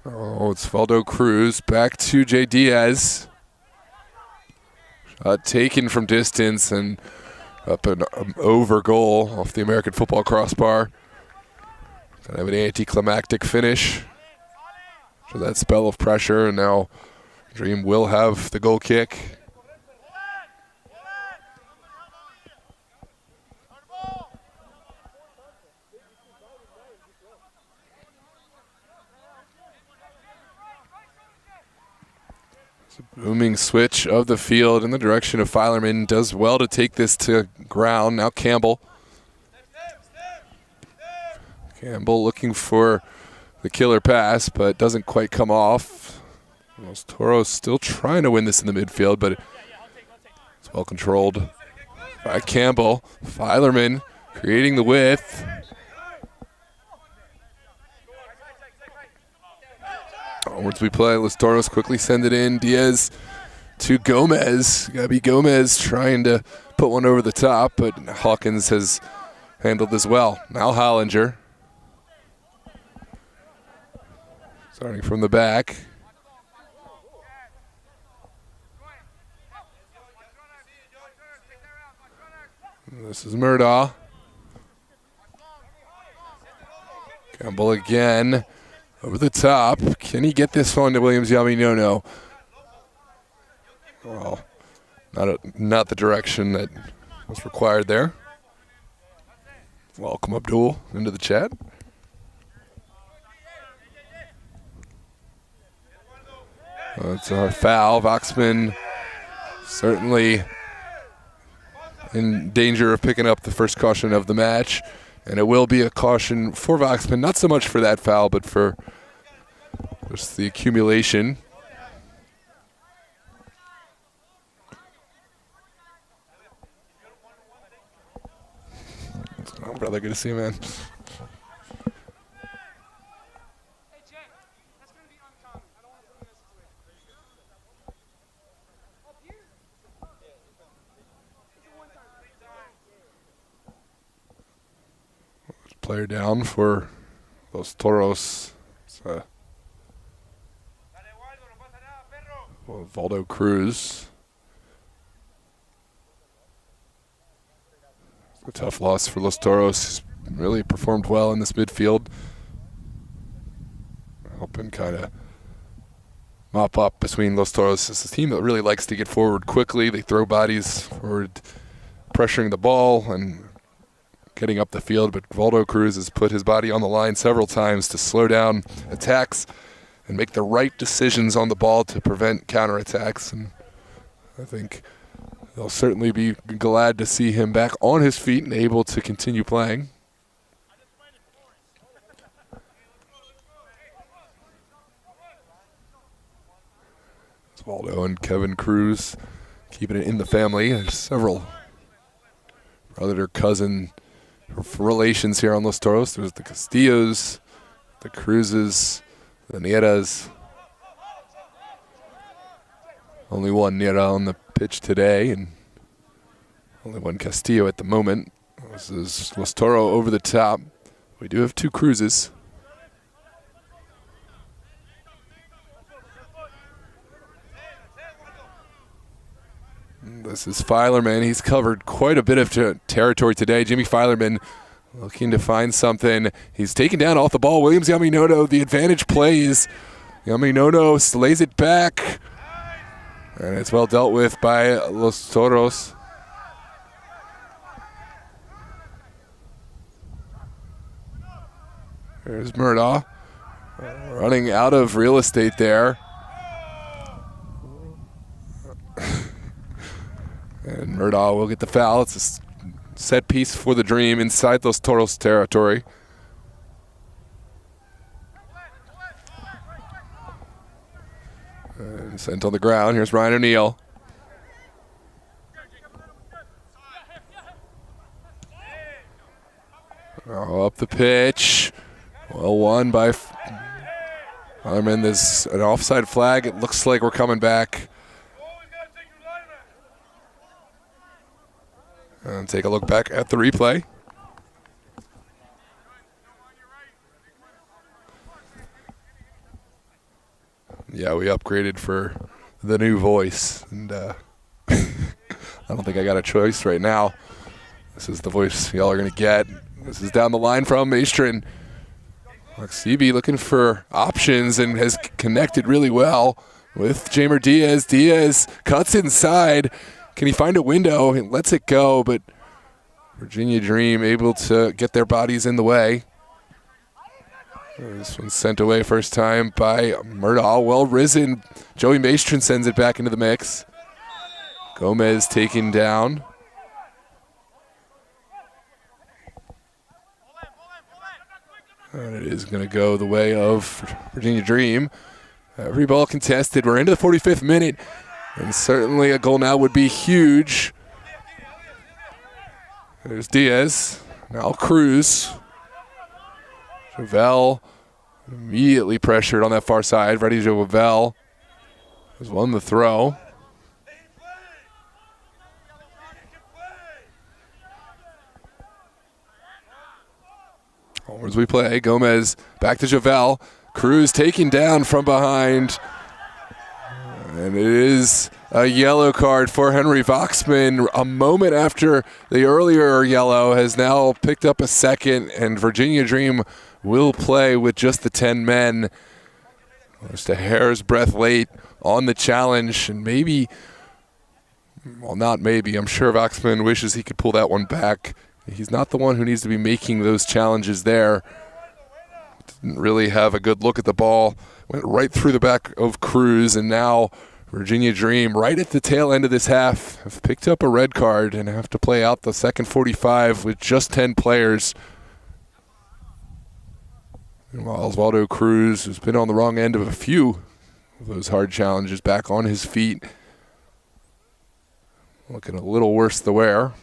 Oh, it's Valdo Cruz back to Jay Diaz. Shot taken from distance and up an over goal off the American football crossbar. Kind of an anticlimactic finish for that spell of pressure, and now Dream will have the goal kick. It's a booming switch of the field in the direction of Filerman. Does well to take this to ground. Now Campbell. Campbell looking for the killer pass, but doesn't quite come off. Los Toros still trying to win this in the midfield, but it's well controlled by Campbell. Filerman creating the width. Onwards we play. Los Toros quickly send it in. Diaz to Gomez. Gabby Gomez trying to put one over the top, but Hawkins has handled this well. Now Hollinger. Starting from the back. This is Murdaugh. Campbell again. Over the top. Can he get this one to Williams Yaminono? Well, not the direction that was required there. Welcome Abdul into the chat. It's our foul. Voxman certainly in danger of picking up the first caution of the match. And it will be a caution for Voxman, not so much for that foul, but for just the accumulation. Oh, brother, good to see you, man. Player down for Los Toros. Valdo Cruz. A tough loss for Los Toros. Really performed well in this midfield. Helping kind of mop up between Los Toros. It's a team that really likes to get forward quickly. They throw bodies forward, pressuring the ball and getting up the field, but Valdo Cruz has put his body on the line several times to slow down attacks and make the right decisions on the ball to prevent counterattacks. And I think they'll certainly be glad to see him back on his feet and able to continue playing. Valdo and Kevin Cruz keeping it in the family. There's several brother or cousin relations here on Los Toros. There's the Castillos, the Cruzes, the Nieras. Only one Niera on the pitch today, and only one Castillo at the moment. This is Los Toros over the top. We do have two Cruzes. This is Filerman. He's covered quite a bit of territory today. Jimmy Filerman looking to find something. He's taken down off the ball. Williams Yaminono, the advantage plays. Yaminono lays it back. And it's well dealt with by Los Toros. There's Murdaugh running out of real estate there. And Murdaugh will get the foul. It's a set piece for the Dream inside Los Toros territory. Sent on the ground. Here's Ryan O'Neill. Oh, up the pitch. Well won by Filerman. There's an offside flag. It looks like we're coming back. And take a look back at the replay. Yeah, we upgraded for the new voice. And I don't think I got a choice right now. This is the voice y'all are going to get. This is down the line from Maestrin. Maxibi looking for options and has connected really well with Jamer Diaz. Diaz cuts inside. Can he find a window? He lets it go, but Virginia Dream able to get their bodies in the way. This one's sent away first time by Murdahl. Well risen. Joey Maestrin sends it back into the mix. Gomez taken down. And it is going to go the way of Virginia Dream. Every ball contested. We're into the 45th minute, and certainly a goal now would be huge. There's Diaz. Now Cruz. Javel immediately pressured on that far side. Ready Javel has won the throw. As we play, Gomez back to Javel. Cruz taken down from behind. And it is a yellow card for Henry Voxman. A moment after the earlier yellow has now picked up a second, and Virginia Dream will play with just the 10 men. Just a hair's breadth late on the challenge, and maybe, well, not maybe, I'm sure Voxman wishes he could pull that one back. He's not the one who needs to be making those challenges there. Didn't really have a good look at the ball. Went right through the back of Cruz, and now Virginia Dream, right at the tail end of this half, have picked up a red card and have to play out the second 45 with just 10 players. Meanwhile, Osvaldo Cruz, who's been on the wrong end of a few of those hard challenges, back on his feet. Looking a little worse the wear.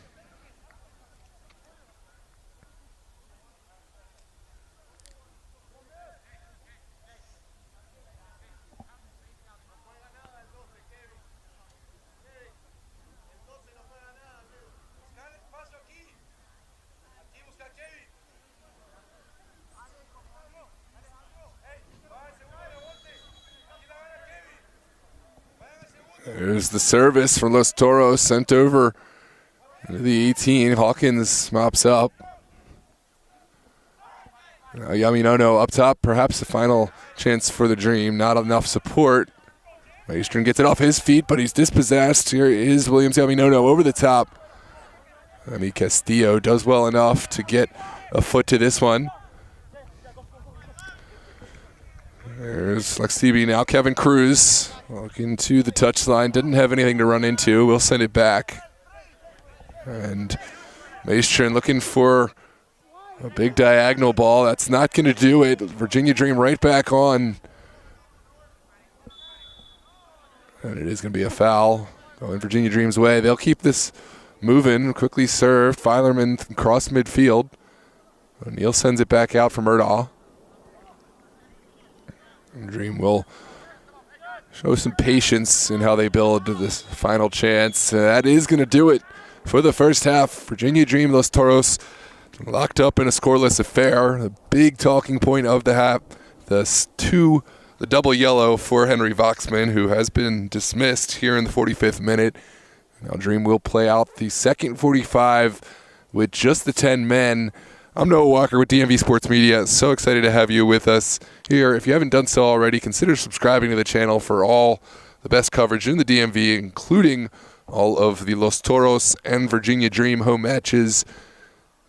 There's the service from Los Toros, sent over to the 18. Hawkins mops up. Yaminono up top, perhaps the final chance for the Dream. Not enough support. Maestrin gets it off his feet, but he's dispossessed. Here is Williams Yaminono over the top. Ami Castillo does well enough to get a foot to this one. There's Lexibi now. Kevin Cruz walking to the touchline. Didn't have anything to run into. We'll send it back. And Maestrin looking for a big diagonal ball. That's not going to do it. Virginia Dream right back on. And it is going to be a foul going Virginia Dream's way. They'll keep this moving. Quickly served. Filerman cross midfield. O'Neill sends it back out for Murdahl. Dream will show some patience in how they build to this final chance. That is going to do it for the first half. Virginia Dream, Los Toros, locked up in a scoreless affair. The big talking point of the half, the double yellow for Henry Voxman, who has been dismissed here in the 45th minute. Now Dream will play out the second 45 with just the 10 men. I'm Noah Walker with DMV Sports Media. So excited to have you with us here. If you haven't done so already, consider subscribing to the channel for all the best coverage in the DMV, including all of the Los Toros and Virginia Dream home matches.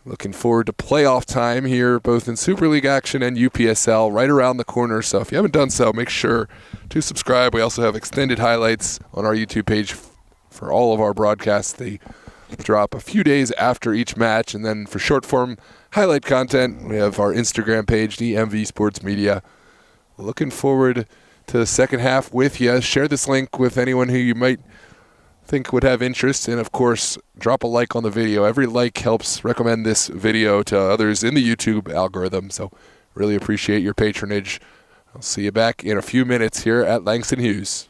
Looking forward to playoff time here, both in Super League action and UPSL, right around the corner. So if you haven't done so, make sure to subscribe. We also have extended highlights on our YouTube page for all of our broadcasts. They drop a few days after each match, and then for short form highlight content, we have our Instagram page, DMV Sports Media. Looking forward to the second half with you. Share this link with anyone who you might think would have interest, and of course, drop a like on the video. Every like helps recommend this video to others in the YouTube algorithm, so really appreciate your patronage. I'll see you back in a few minutes here at Langston Hughes.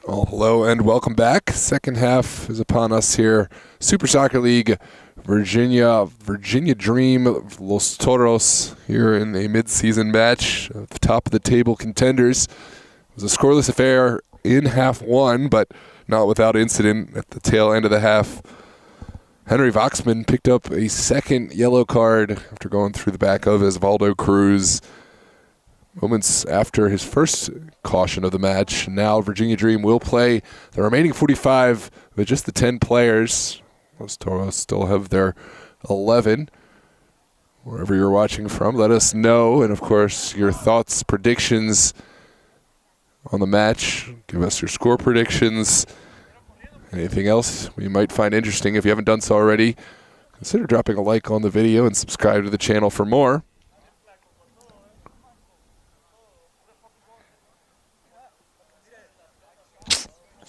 Well, hello and welcome back. Second half is upon us here. Super Soccer League, Virginia Dream, Los Toros here in a mid-season match of the top of the table contenders. It was a scoreless affair in half one, but not without incident at the tail end of the half. Henry Voxman picked up a second yellow card after going through the back of Osvaldo Cruz moments after his first caution of the match. Now Virginia Dream will play the remaining 45 with just the 10 players. Los Toros still have their 11. Wherever you're watching from, let us know. And, of course, your thoughts, predictions on the match. Give us your score predictions. Anything else we might find interesting. If you haven't done so already, consider dropping a like on the video and subscribe to the channel for more.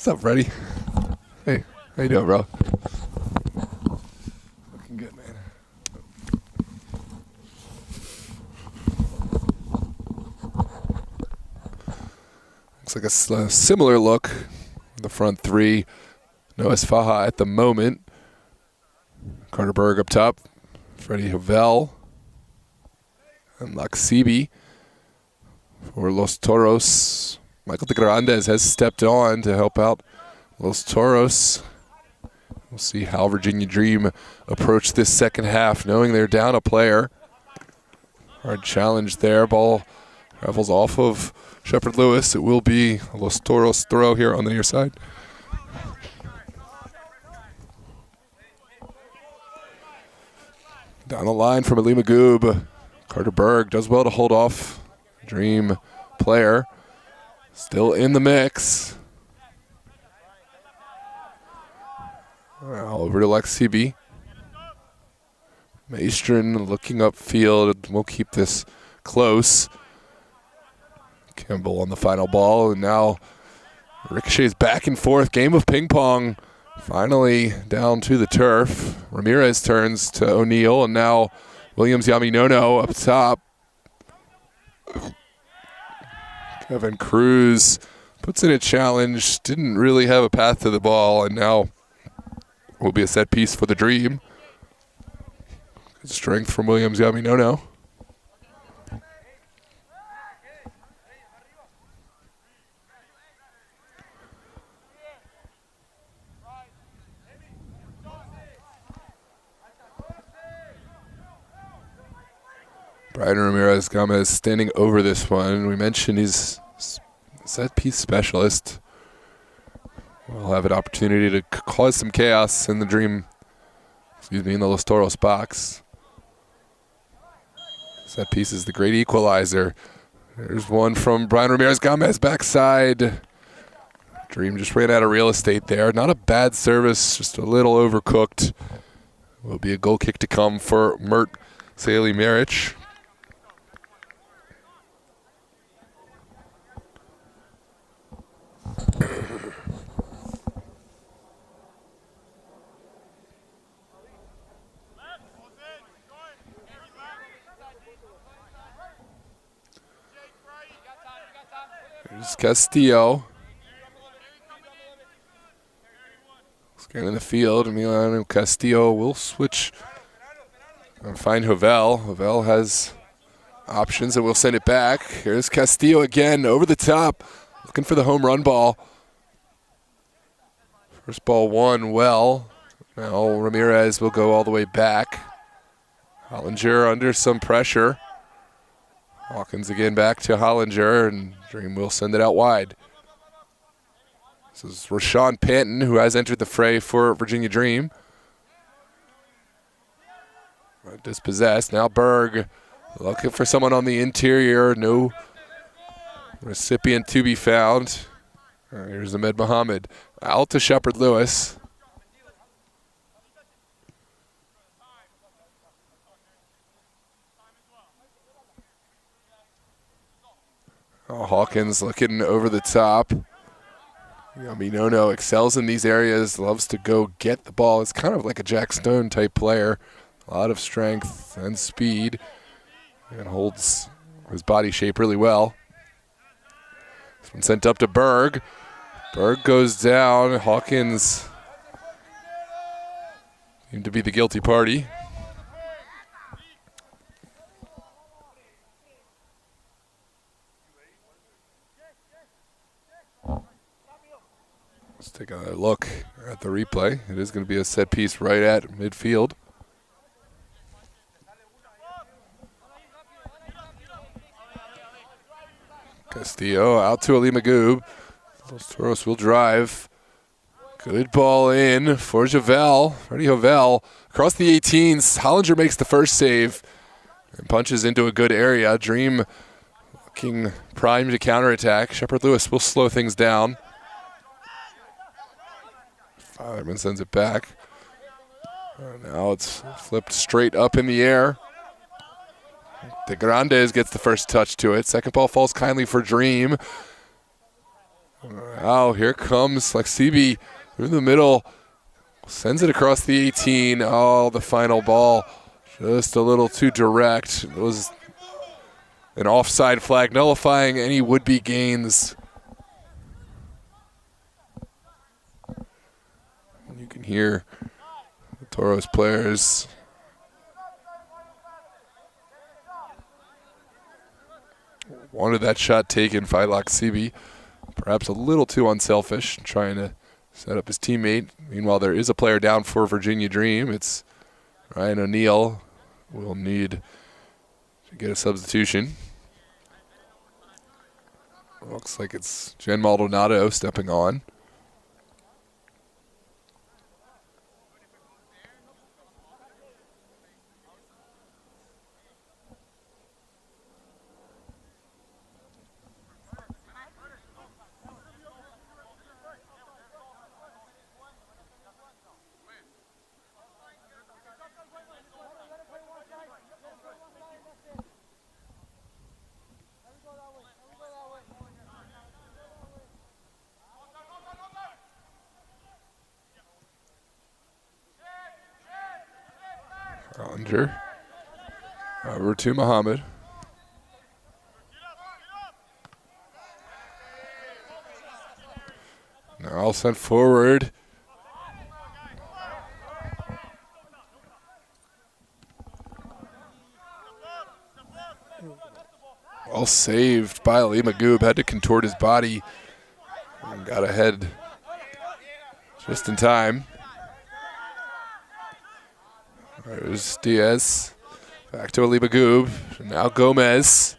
What's up, Freddie? Hey, how you doing, bro? Looking good, man. Looks like a similar look. The front three. No Esfaha at the moment. Carter Berg up top. Freddie Havel. And Laxibi for Los Toros. Michael de Grandes has stepped on to help out Los Toros. We'll see how Virginia Dream approach this second half, knowing they're down a player. Hard challenge there. Ball travels off of Shepard Lewis. It will be a Los Toros throw here on the near side. Down the line from Ali Magoob. Carter Berg does well to hold off Dream player. Still in the mix. Over to Lexibi. Maestrin looking upfield. We'll keep this close. Kimball on the final ball. And now ricochets back and forth. Game of ping pong. Finally down to the turf. Ramirez turns to O'Neal. And now Williams Yaminono up top. Kevin Cruz puts in a challenge, didn't really have a path to the ball, and now will be a set piece for the Dream. Good strength from Williams Yaminono. Brian Ramirez Gomez standing over this one. We mentioned he's set piece specialist. We'll have an opportunity to cause some chaos in the Dream, in the Los Toros box. Set piece is the great equalizer. There's one from Brian Ramirez Gomez backside. Dream just ran out of real estate there. Not a bad service, just a little overcooked. Will be a goal kick to come for Mert Saley Marich. There's Castillo. Scanning the field. Emiliano Castillo will switch and find Havel. Havel has options and we'll send it back. Here's Castillo again over the top. Looking for the home run ball. First ball won well. Now Ramirez will go all the way back. Hollinger under some pressure. Hawkins again back to Hollinger, and Dream will send it out wide. This is Rashawn Panton, who has entered the fray for Virginia Dream. Dispossessed. Now Berg looking for someone on the interior. No recipient to be found. Here's Ahmed Mohammed. Out to Shepard Lewis. Hawkins looking over the top. Yaminono excels in these areas, loves to go get the ball. It's kind of like a Jack Stone type player. A lot of strength and speed. And holds his body shape really well. This one sent up to Berg. Berg goes down. Hawkins seemed to be the guilty party. Let's take a look at the replay. It is going to be a set piece right at midfield. Castillo out to Ali Magoob. Los Toros will drive. Good ball in for Javel. Freddie Javel across the 18s. Hollinger makes the first save and punches into a good area. Dream looking primed to counterattack. Shepard Lewis will slow things down. Filerman sends it back. Now it's flipped straight up in the air. De Grandes gets the first touch to it. Second ball falls kindly for Dream. Now here comes Lexibi through the middle. Sends it across the 18. Oh, the final ball just a little too direct. It was an offside flag nullifying any would-be gains. You can hear the Toros players wanted that shot taken by Lexibi. Perhaps a little too unselfish, trying to set up his teammate. Meanwhile, there is a player down for Virginia Dream. It's Ryan O'Neill. Will need to get a substitution. Looks like it's Jen Maldonado stepping on. Hollinger. Over to Muhammad. Now sent forward. Well saved by Ali Magoob. Had to contort his body and got ahead just in time. There's Diaz. Back to Ali Magoob. Now Gomez.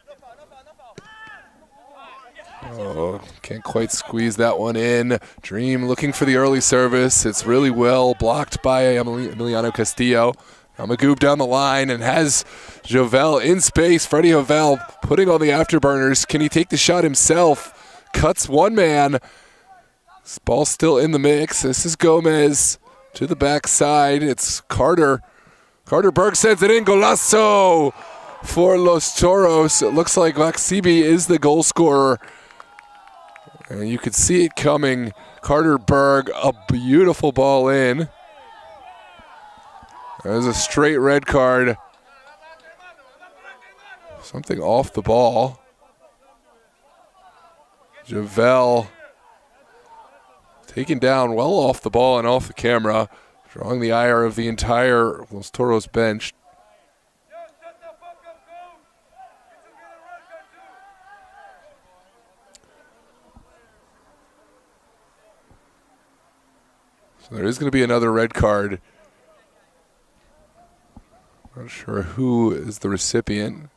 Oh, can't quite squeeze that one in. Dream looking for the early service. It's really well blocked by Emiliano Castillo. Now Magoob down the line and has Javel in space. Freddie Javel putting on the afterburners. Can he take the shot himself? Cuts one man. This ball's still in the mix. This is Gomez to the backside. It's Carter. Carter Berg sends it in. Golazo for Los Toros. It looks like Lexibi is the goal scorer. And you could see it coming. Carter Berg, a beautiful ball in. There's a straight red card. Something off the ball. Javel taken down well off the ball and off the camera, drawing the ire of the entire Los Toros bench. So there is going to be another red card. Not sure who is the recipient.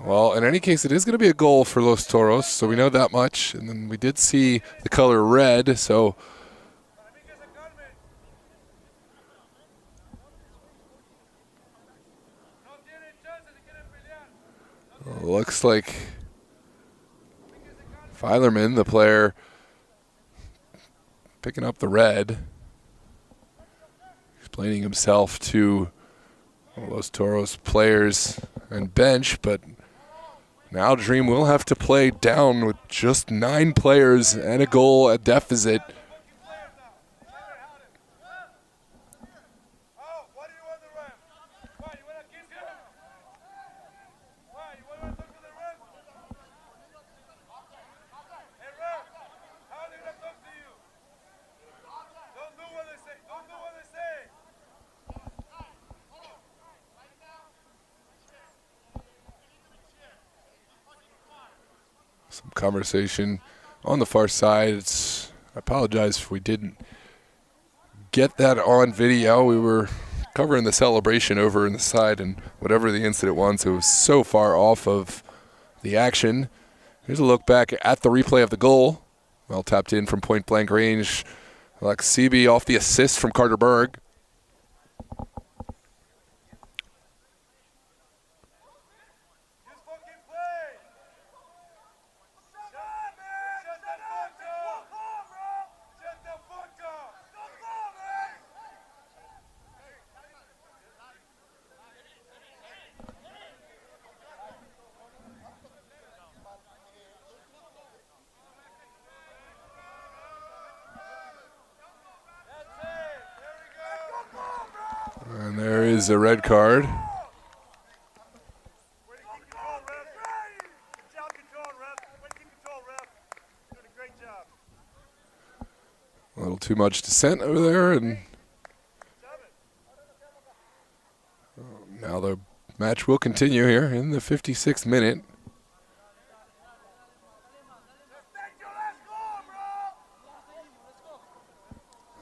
Well, in any case, it is going to be a goal for Los Toros, so we know that much. And then we did see the color red, so looks like Filerman, the player, picking up the red, explaining himself to Los Toros players and bench, but now Dream will have to play down with just 9 players and a goal at deficit. some conversation on the far side. I apologize if we didn't get that on video. We were covering the celebration over in the side, and whatever the incident was, it was so far off of the action. Here's a look back at the replay of the goal. Well tapped in from point blank range. Laksibi off the assist from Carter Berg. And there is a red card. A little too much dissent over there, and now the match will continue here in the 56th minute.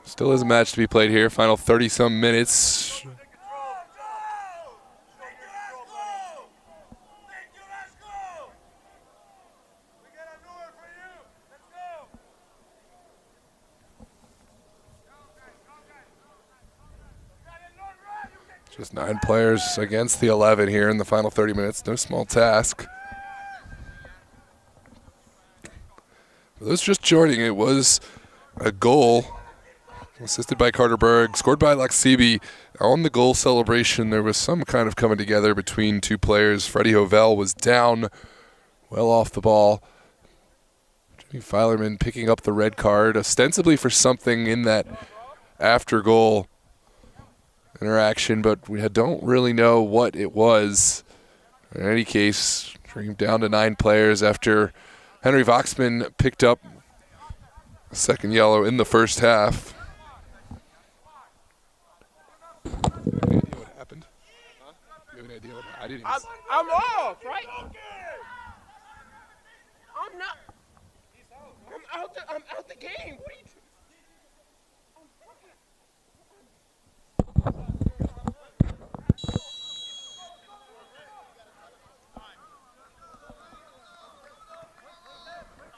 Still is a match to be played here. Final 30-some minutes. Just 9 players against the 11 here in the final 30 minutes. No small task. For those just joining, it was a goal assisted by Carter Berg, scored by Laksibi. On the goal celebration, there was some kind of coming together between two players. Freddie Hovell was down, well off the ball. Jimmy Filerman picking up the red card, ostensibly for something in that after-goal interaction, but we don't really know what it was. In any case, bring down to 9 players after Henry Voxman picked up a second yellow in the first half. Do you have any idea what happened? Huh? Do you have any idea what happened? I didn't even I'm off, right? I'm not. I'm out the game. What are you doing?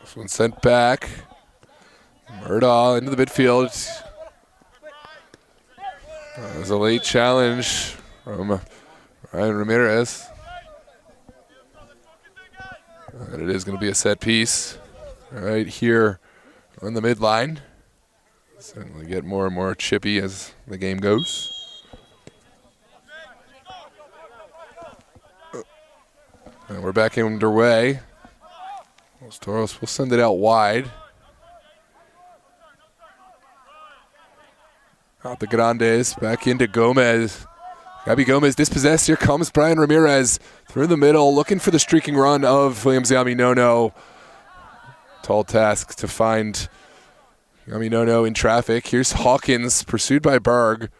This one sent back. Murdaugh into the midfield. There's a late challenge from Ryan Ramirez. And it is going to be a set piece right here on the midline. Certainly get more and more chippy as the game goes. And we're back underway. Los Toros will send it out wide. Out the Grandes, back into Gomez. Gabby Gomez dispossessed. Here comes Brian Ramirez through the middle, looking for the streaking run of Williams Yaminono. Tall task to find Yaminono in traffic. Here's Hawkins, pursued by Berg.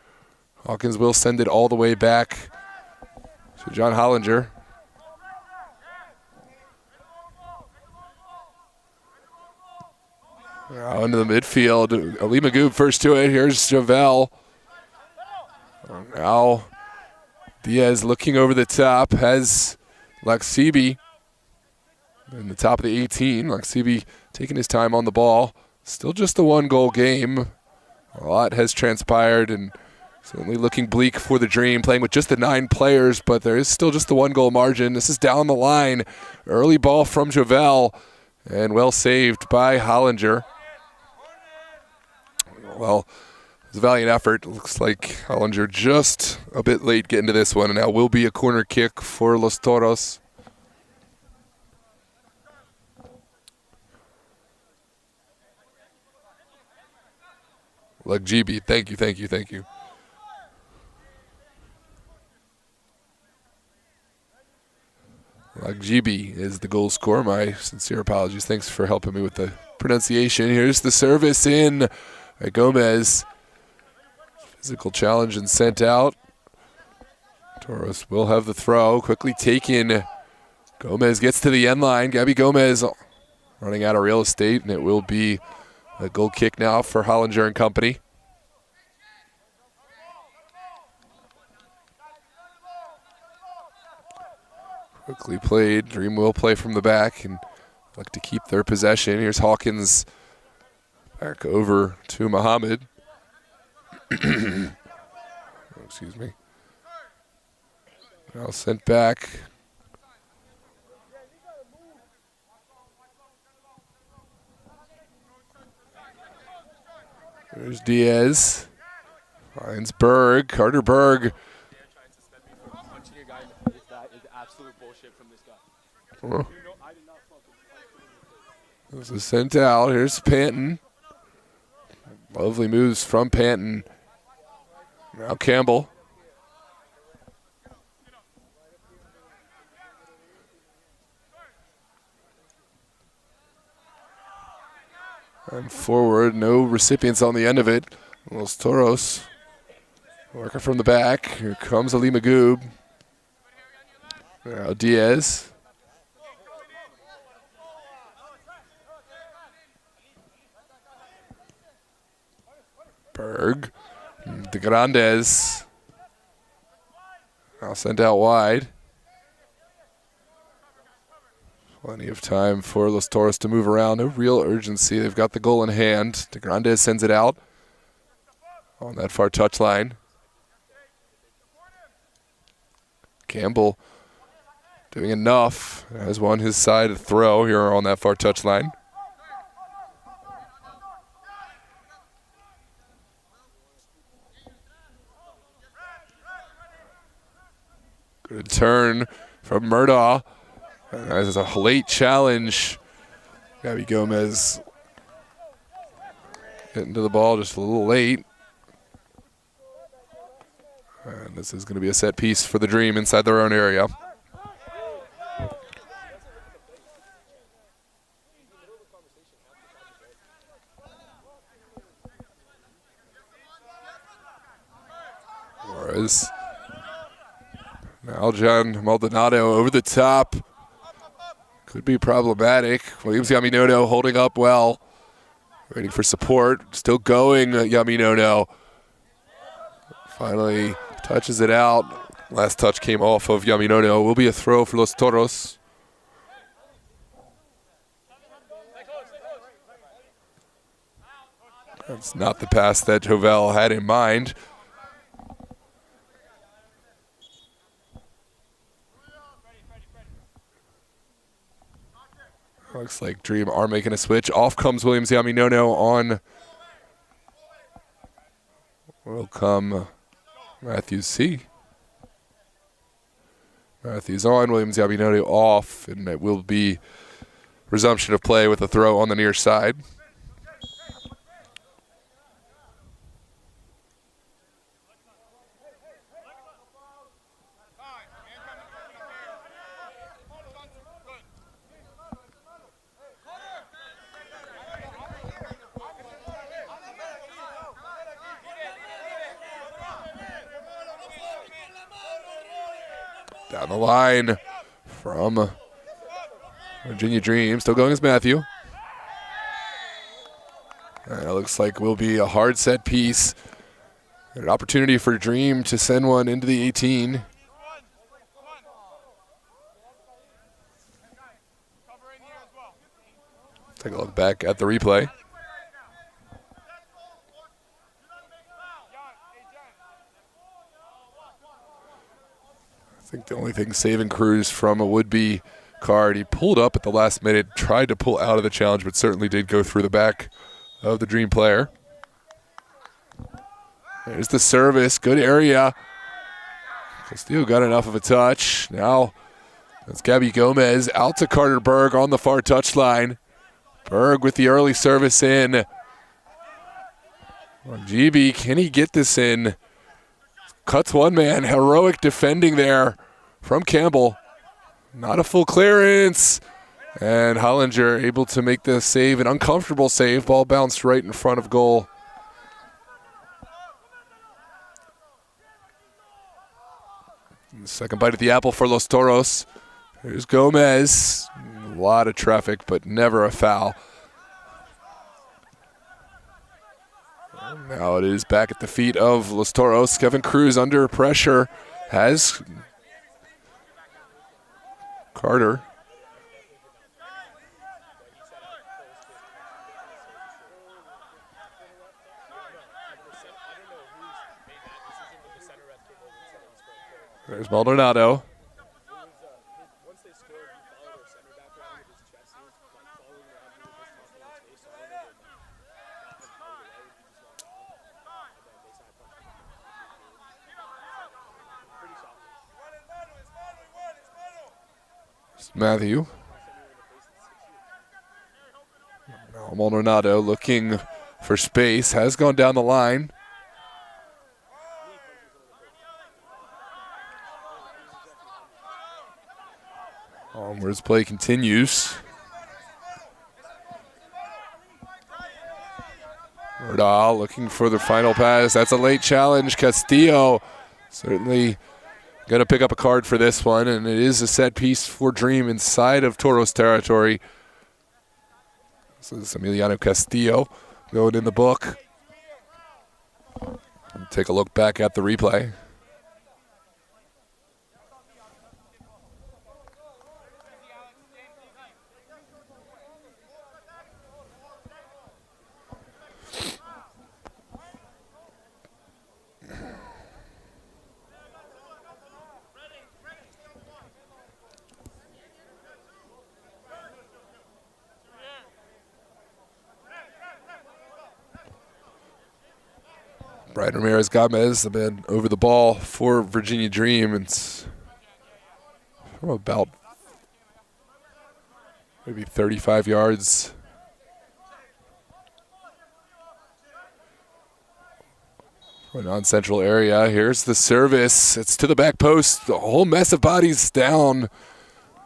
Hawkins will send it all the way back to John Hollinger. Now into the midfield. Ali Magoob first to it. Here's Javel. Now Diaz looking over the top. Has Laksibi in the top of the 18. Laksibi taking his time on the ball. Still just a 1-goal game. A lot has transpired and certainly looking bleak for the Dream, playing with just the 9 players, but there is still just the 1-goal margin. This is down the line. Early ball from Javel and well saved by Hollinger. Well, it was a valiant effort. Looks like Hollinger just a bit late getting to this one, and now will be a corner kick for Los Toros. Lagjibi, thank you. Lagjibi is the goal scorer. My sincere apologies. Thanks for helping me with the pronunciation. Here's the service in by Gomez. Physical challenge and sent out. Toros will have the throw. Quickly taken. Gomez gets to the end line. Gabby Gomez running out of real estate, and it will be a goal kick now for Hollinger and company. Quickly played. Dream will play from the back and look to keep their possession. Here's Hawkins back over to Muhammad. Excuse me. Now sent back. There's Diaz. Finds Berg. Carter Berg. This is sent out. Here's Panton. Lovely moves from Panton. Now Campbell. And forward, no recipients on the end of it. Los Toros working from the back. Here comes Ali Magoob. Now Diaz. Berg. De Grandes. Now sent out wide. Plenty of time for Los Toros to move around. No real urgency. They've got the goal in hand. De Grandes sends it out on that far touchline. Campbell doing enough. Has won his side to throw here on that far touchline. Good turn from Murdaugh. This is a late challenge. Gabby Gomez getting to the ball just a little late. And this is going to be a set piece for the Dream inside their own area. Flores. Now John Maldonado over the top. Could be problematic. Williams Yaminono holding up well. Waiting for support. Still going, Yaminono. Finally touches it out. Last touch came off of Yaminono. Will be a throw for Los Toros. That's not the pass that Jovel had in mind. Looks like Dream are making a switch. Off comes Williams Yaminono on. Will come Matthews C. Matthews on, Williams Yaminono off, and it will be resumption of play with a throw on the near side. Down the line from Virginia Dream. Still going as Matthew. And it looks like will be a hard set piece. An opportunity for Dream to send one into the 18. Take a look back at the replay. I think the only thing saving Cruz from a would-be card, he pulled up at the last minute, tried to pull out of the challenge, but certainly did go through the back of the Dream player. There's the service, good area. Castillo got enough of a touch. Now it's Gabby Gomez out to Carter Berg on the far touchline. Berg with the early service in. GB, can he get this in? Cuts one man, heroic defending there from Campbell. Not a full clearance. And Hollinger able to make the save, an uncomfortable save. Ball bounced right in front of goal. And the second bite at the apple for Los Toros. Here's Gomez. lot of traffic, but never a foul. And now it is back at the feet of Los Toros. Kevin Cruz under pressure has Carter. There's Maldonado. Matthew. Now Maldonado looking for space, has gone down the line. Onwards play continues. Murdahl looking for the final pass. That's a late challenge. Castillo certainly going to pick up a card for this one, and it is a set piece for Dream inside of Toros territory. This is Emiliano Castillo going in the book. Take a look back at the replay. Brian Ramirez Gomez, the man over the ball for Virginia Dream. It's from about maybe 35 yards. A non-central area. Here's the service. It's to the back post. The whole mess of bodies down.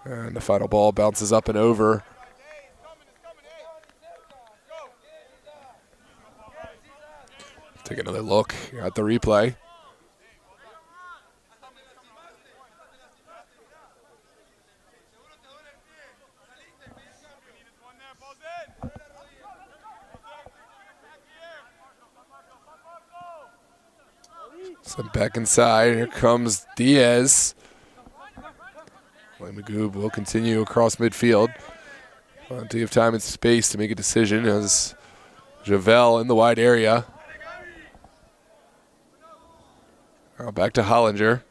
And the final ball bounces up and over. Take another look at the replay. Sent back inside. Here comes Diaz. Magoob will continue across midfield. Plenty of time and space to make a decision as Javel in the wide area. Now back to Hollinger.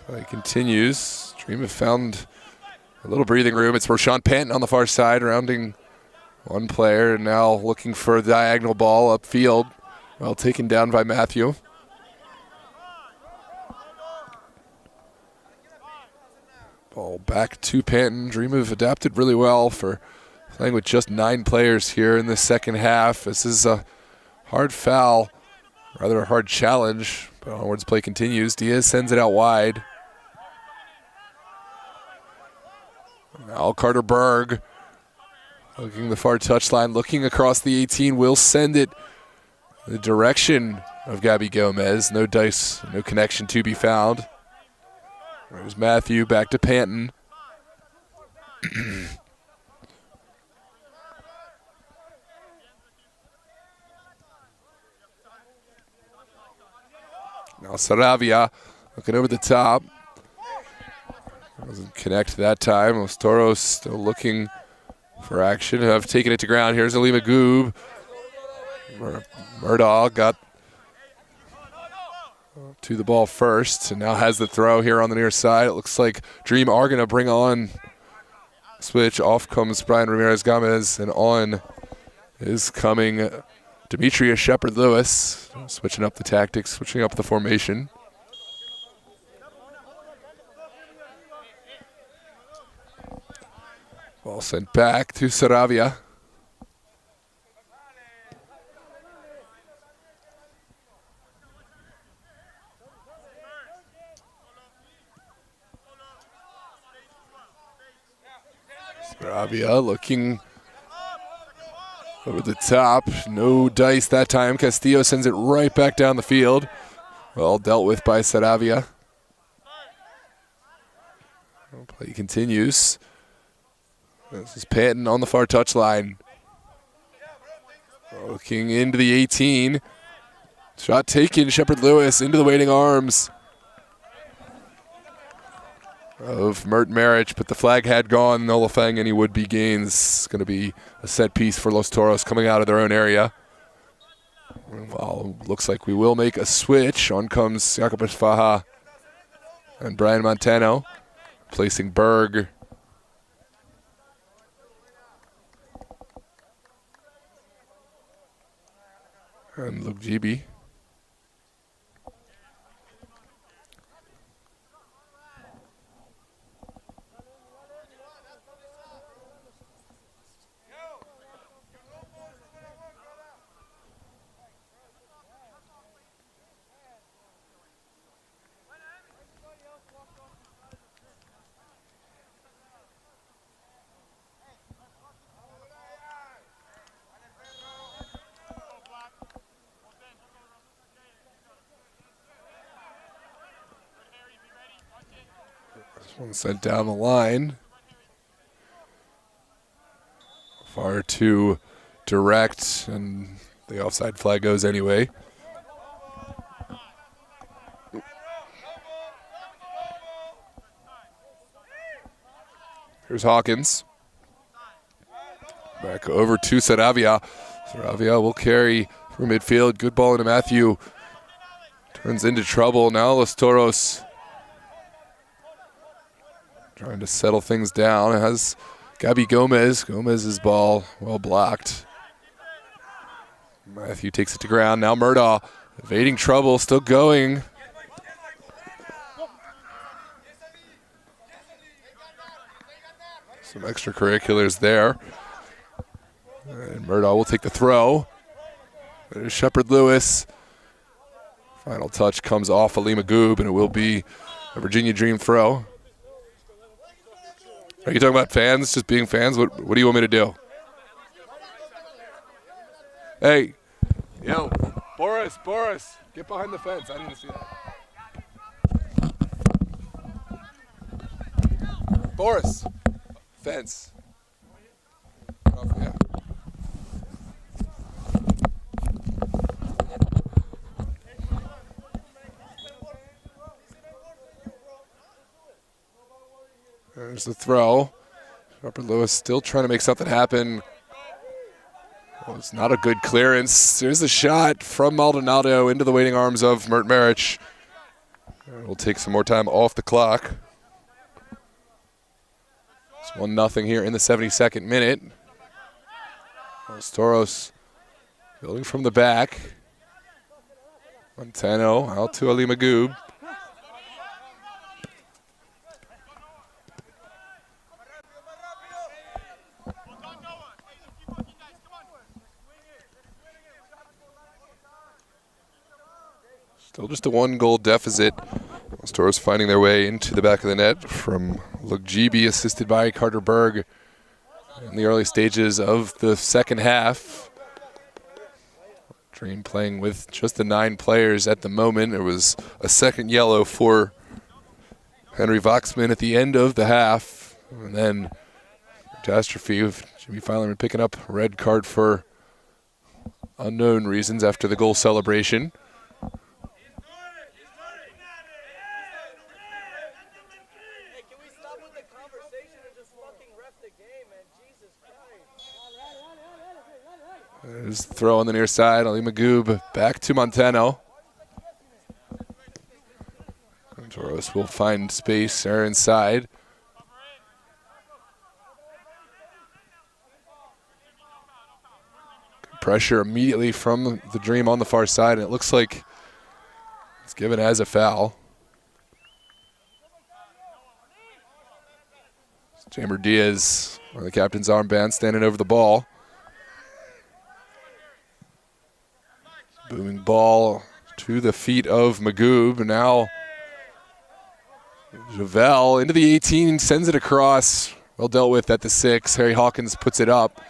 Play continues. Dream have found a little breathing room. It's Rashawn Panton on the far side, rounding one player, and now looking for a diagonal ball upfield. Well taken down by Matthew. Ball back to Panton. Dream have adapted really well for playing with just 9 players here in the second half. This is a hard foul, rather a hard challenge, but onwards play continues. Diaz sends it out wide. Now Carter Berg looking the far touchline, looking across the 18, will send it the direction of Gabby Gomez. No dice, no connection to be found. There's Matthew, back to Panton. Now Saravia looking over the top. Doesn't connect that time. Los Toros still looking for action. Have taken it to ground. Here's Ali Magoob. Murdahl got to the ball first and now has the throw here on the near side. It looks like Dream are going to bring on switch. Off comes Brian Ramirez Gomez, and on is coming Demetria Shepard-Lewis, switching up the tactics, switching up the formation. Ball sent back to Saravia. Saravia looking over the top. No dice that time. Castillo sends it right back down the field. Well dealt with by Saravia. Play continues. This is Panton on the far touchline. Looking into the 18. Shot taken, Shepard Lewis into the waiting arms of Mert Marich, but the flag had gone, nullifying any would-be gains. It's going to be a set piece for Los Toros coming out of their own area. Well, looks like we will make a switch. On comes Jacobus Faha and Brian Montano, placing Berg. And Luke Gibi. One sent down the line. Far too direct, and the offside flag goes anyway. Here's Hawkins. Back over to Saravia. Saravia will carry through midfield. Good ball into Matthew. Turns into trouble. Now Los Toros trying to settle things down. It has Gabi Gomez. Gomez's ball well blocked. Matthew takes it to ground. Now Murdaugh evading trouble, still going. Some extracurriculars there. And Murdaugh will take the throw. There's Shepard Lewis. Final touch comes off Ali Magoob, and it will be a Virginia Dream throw. Are you talking about fans, just being fans? What do you want me to do? Hey, yo, Boris, get behind the fence. I need to see that. Boris, fence. Oh, yeah. There's the throw. Shepard Lewis still trying to make something happen. Well, it's not a good clearance. There's the shot from Maldonado into the waiting arms of Mert Marich. We'll take some more time off the clock. It's 1-0 here in the 72nd minute. Los Toros building from the back. Montano out to Ali Magoob. Still just a 1-goal deficit. Los Toros finding their way into the back of the net from Luke Gibi, assisted by Carter Berg in the early stages of the second half. Dream playing with just the 9 players at the moment. It was a second yellow for Henry Voxman at the end of the half. And then catastrophe of Jimmy Filerman picking up a red card for unknown reasons after the goal celebration. There's the throw on the near side. Ali Magoob back to Montano. And Toros will find space there inside. Good pressure immediately from the Dream on the far side, and it looks like it's given as a foul. Chamber Diaz on the captain's armband standing over the ball. Booming ball to the feet of Magoob. Now Javel into the 18, sends it across. Well dealt with at the 6. Harry Hawkins puts it up.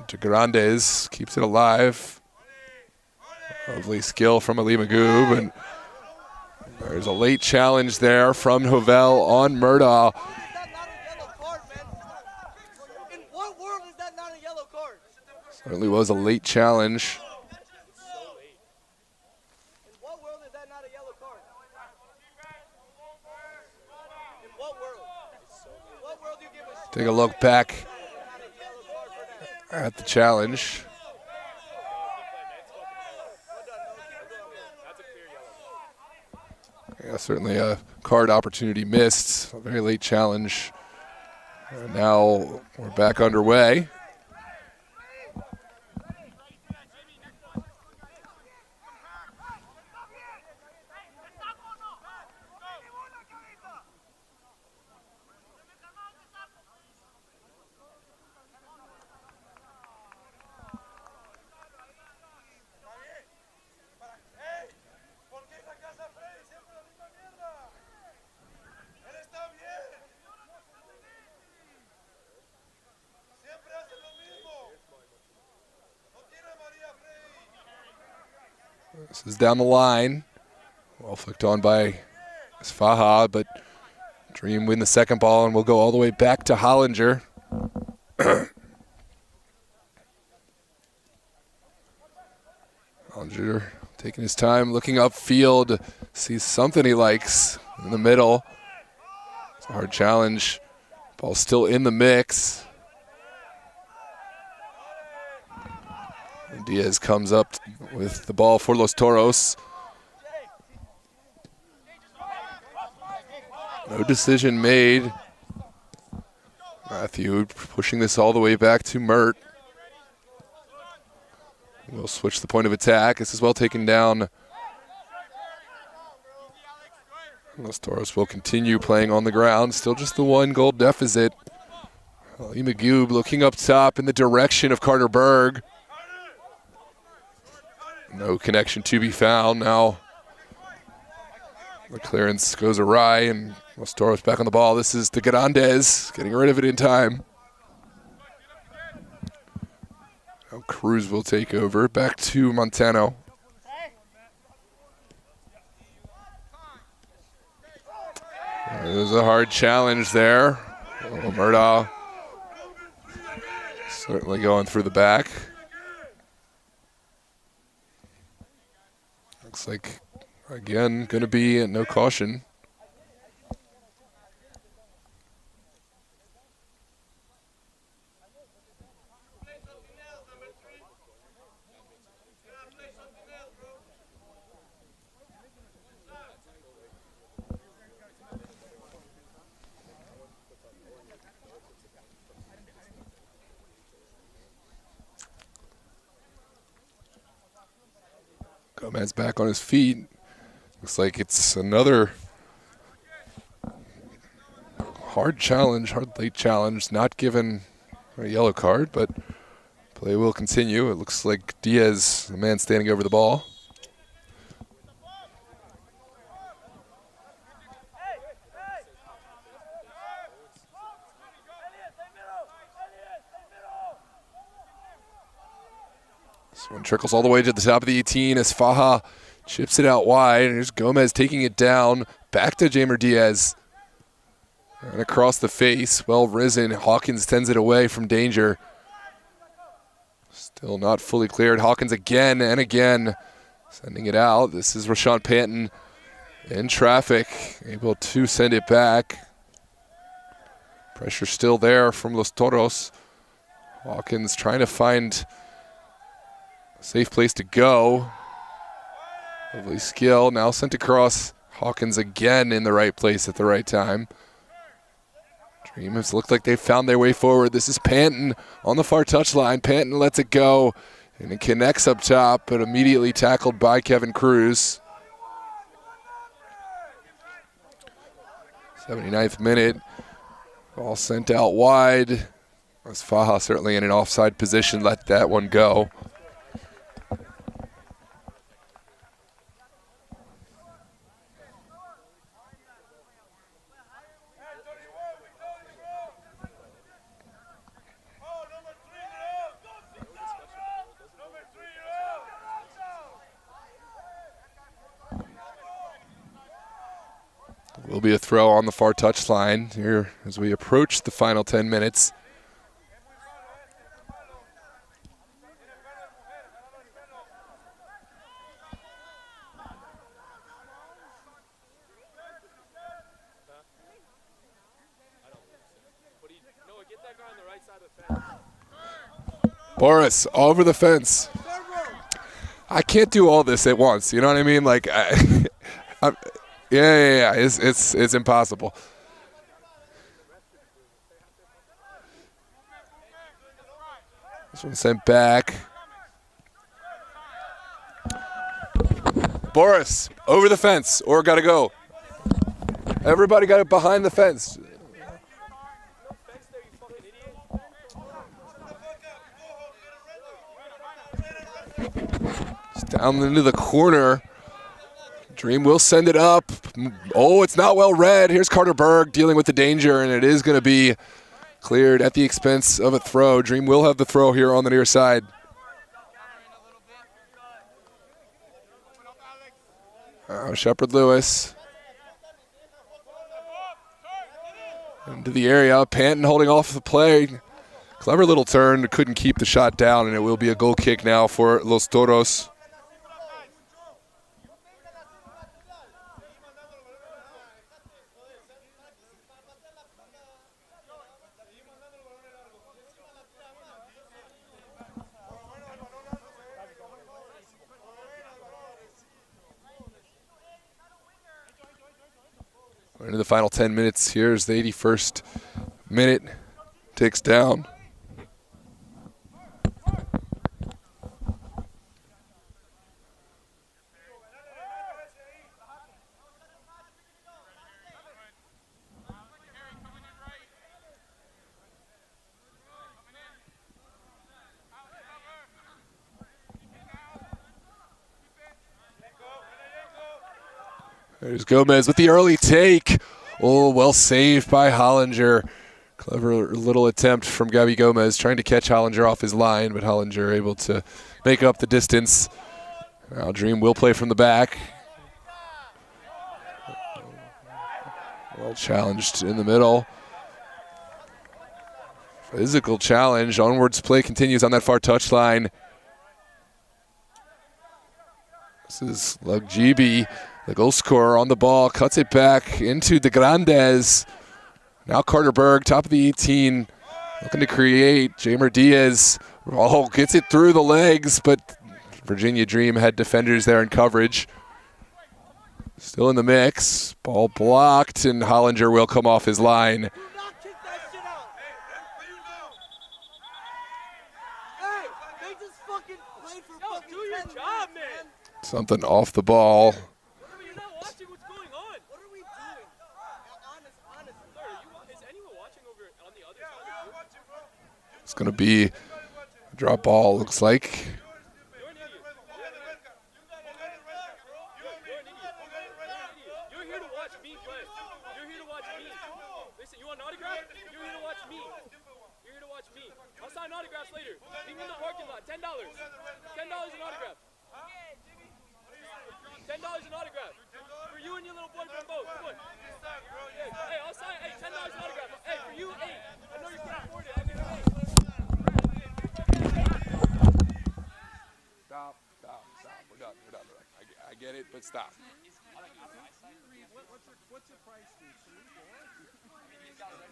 To Grandes, keeps it alive. Lovely skill from Ali Magoob. And There's a late challenge there from Hovell on Murdaugh. In what world is that not a yellow card? Certainly was a late challenge. In what world is that not a yellow card? In what world? In what world do you give a Take a look back at the challenge. Yeah, certainly a card opportunity missed. A very late challenge. And now we're back underway. This is down the line. Well flicked on by Sfaha, but Dream win the second ball, and we'll go all the way back to Hollinger. Hollinger taking his time, looking upfield, sees something he likes in the middle. It's a hard challenge. Ball still in the mix. And Diaz comes up with the ball for Los Toros. No decision made. Matthew pushing this all the way back to Mert. We'll switch the point of attack. This is well taken down. Los Toros will continue playing on the ground. Still just the 1-goal deficit. Ali Magoob looking up top in the direction of Carter Berg. No connection to be found. Now the clearance goes awry, and Los Toros back on the ball. This is De Grandes getting rid of it in time. Now Cruz will take over. Back to Montano. There's a hard challenge there. Murdaugh certainly going through the back. Looks like, again, going to be no caution. Gomez back on his feet. Looks like it's another hard challenge, hard late challenge, not given a yellow card, but play will continue. It looks like Diaz, the man standing over the ball. This one trickles all the way to the top of the 18 as Faja chips it out wide. And here's Gomez taking it down. Back to Jamer Diaz. And across the face. Well risen. Hawkins sends it away from danger. Still not fully cleared. Hawkins again and again sending it out. This is Rashawn Panton in traffic. Able to send it back. Pressure still there from Los Toros. Hawkins trying to find a safe place to go. Lovely skill. Now sent across. Hawkins again in the right place at the right time. Dreamers look like they found their way forward. This is Panton on the far touchline. Panton lets it go, and it connects up top, but immediately tackled by Kevin Cruz. 79th minute. Ball sent out wide. As Faja certainly in an offside position, let that one go. Will be a throw on the far touchline here as we approach the final 10 minutes. Boris over the fence. I can't do all this at once. You know what I mean? Like, yeah. It's impossible. This one sent back. Boris over the fence, or gotta go. Everybody got it behind the fence. Down into the corner. Dream will send it up. Oh, it's not well read. Here's Carter Berg dealing with the danger, and it is going to be cleared at the expense of a throw. Dream will have the throw here on the near side. Shepard Lewis. Into the area. Panton holding off the play. Clever little turn. Couldn't keep the shot down, and it will be a goal kick now for Los Toros. We're into the final 10 minutes. Here's the 81st minute. Ticks down. There's Gomez with the early take. Oh, well saved by Hollinger. Clever little attempt from Gabby Gomez trying to catch Hollinger off his line, but Hollinger able to make up the distance. Now Dream will play from the back. Well challenged in the middle. Physical challenge. Onwards play continues on that far touchline. This is Lugjibi. The goal scorer on the ball, cuts it back into the Grandes. Now Carter Berg, top of the 18, looking to create. Jamer Diaz, gets it through the legs, but Virginia Dream had defenders there in coverage. Still in the mix, ball blocked, and Hollinger will come off his line. Something off the ball. It's going to be a drop ball, looks like. You're here to watch me play. You're here to watch me. Listen, you want an autograph? You're here to watch me. You're here to watch me. I'll sign autographs later. Meet me in the parking lot. $10. $10 an autograph. $10 an autograph. For you and your little boyfriend both. Come on. Hey, I'll sign. Hey, $10 an autograph. Hey, for you, 8. I know you can't afford it. I'll give you 8. Stop. We're done. I get it, but stop. What's your price, dude?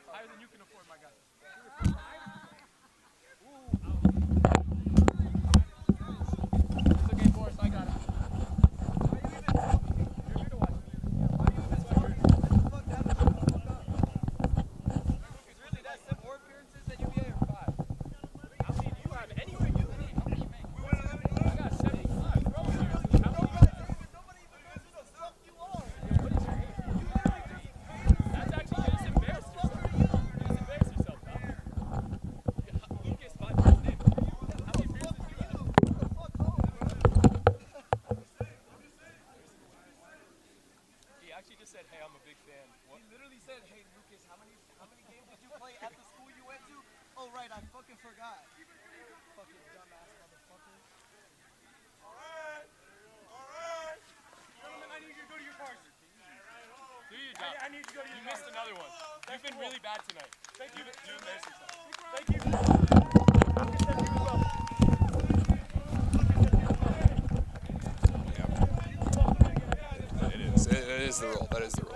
Higher than you can afford, my guy. It's okay, Boris. I got it. You're here to watch me. It's really that simple. 4 appearances, then you'll be here 5. How many do you have? Anyway, you need. How many you make? I got 75. Bro, nobody even knows who the fuck you are. What is your age? You literally just... That's actually just embarrass yourself. Just embarrass yourself, pal. Lucas, 5 first name. How many appearances do you have? He actually just said, hey, I'm a big fan. What? He literally said, hey, Lucas, how many games did you play at the school you went to? Oh, right, I fucking forgot. Fucking dumbass motherfucker. All right. Gentlemen, I need you to go to your cars. Do your job. I need to go to you missed another one. You've been really bad tonight. You embarrassed yourself. Thank you. It is the rule. That is the rule.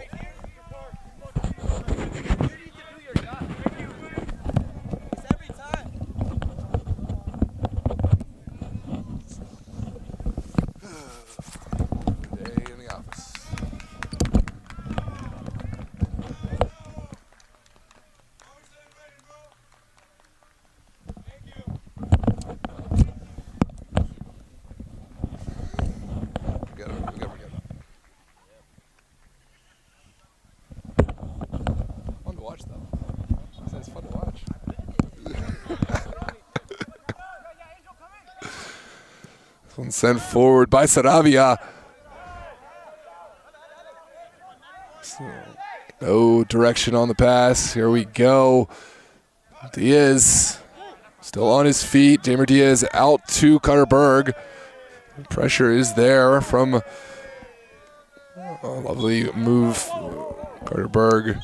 Day in the office. We got it. Fun to watch, though. It's fun to watch. This one's sent forward by Saravia. So, no direction on the pass. Here we go. Diaz still on his feet. Jamer Diaz out to Carter Berg. Pressure is there from a lovely move. Carter Berg.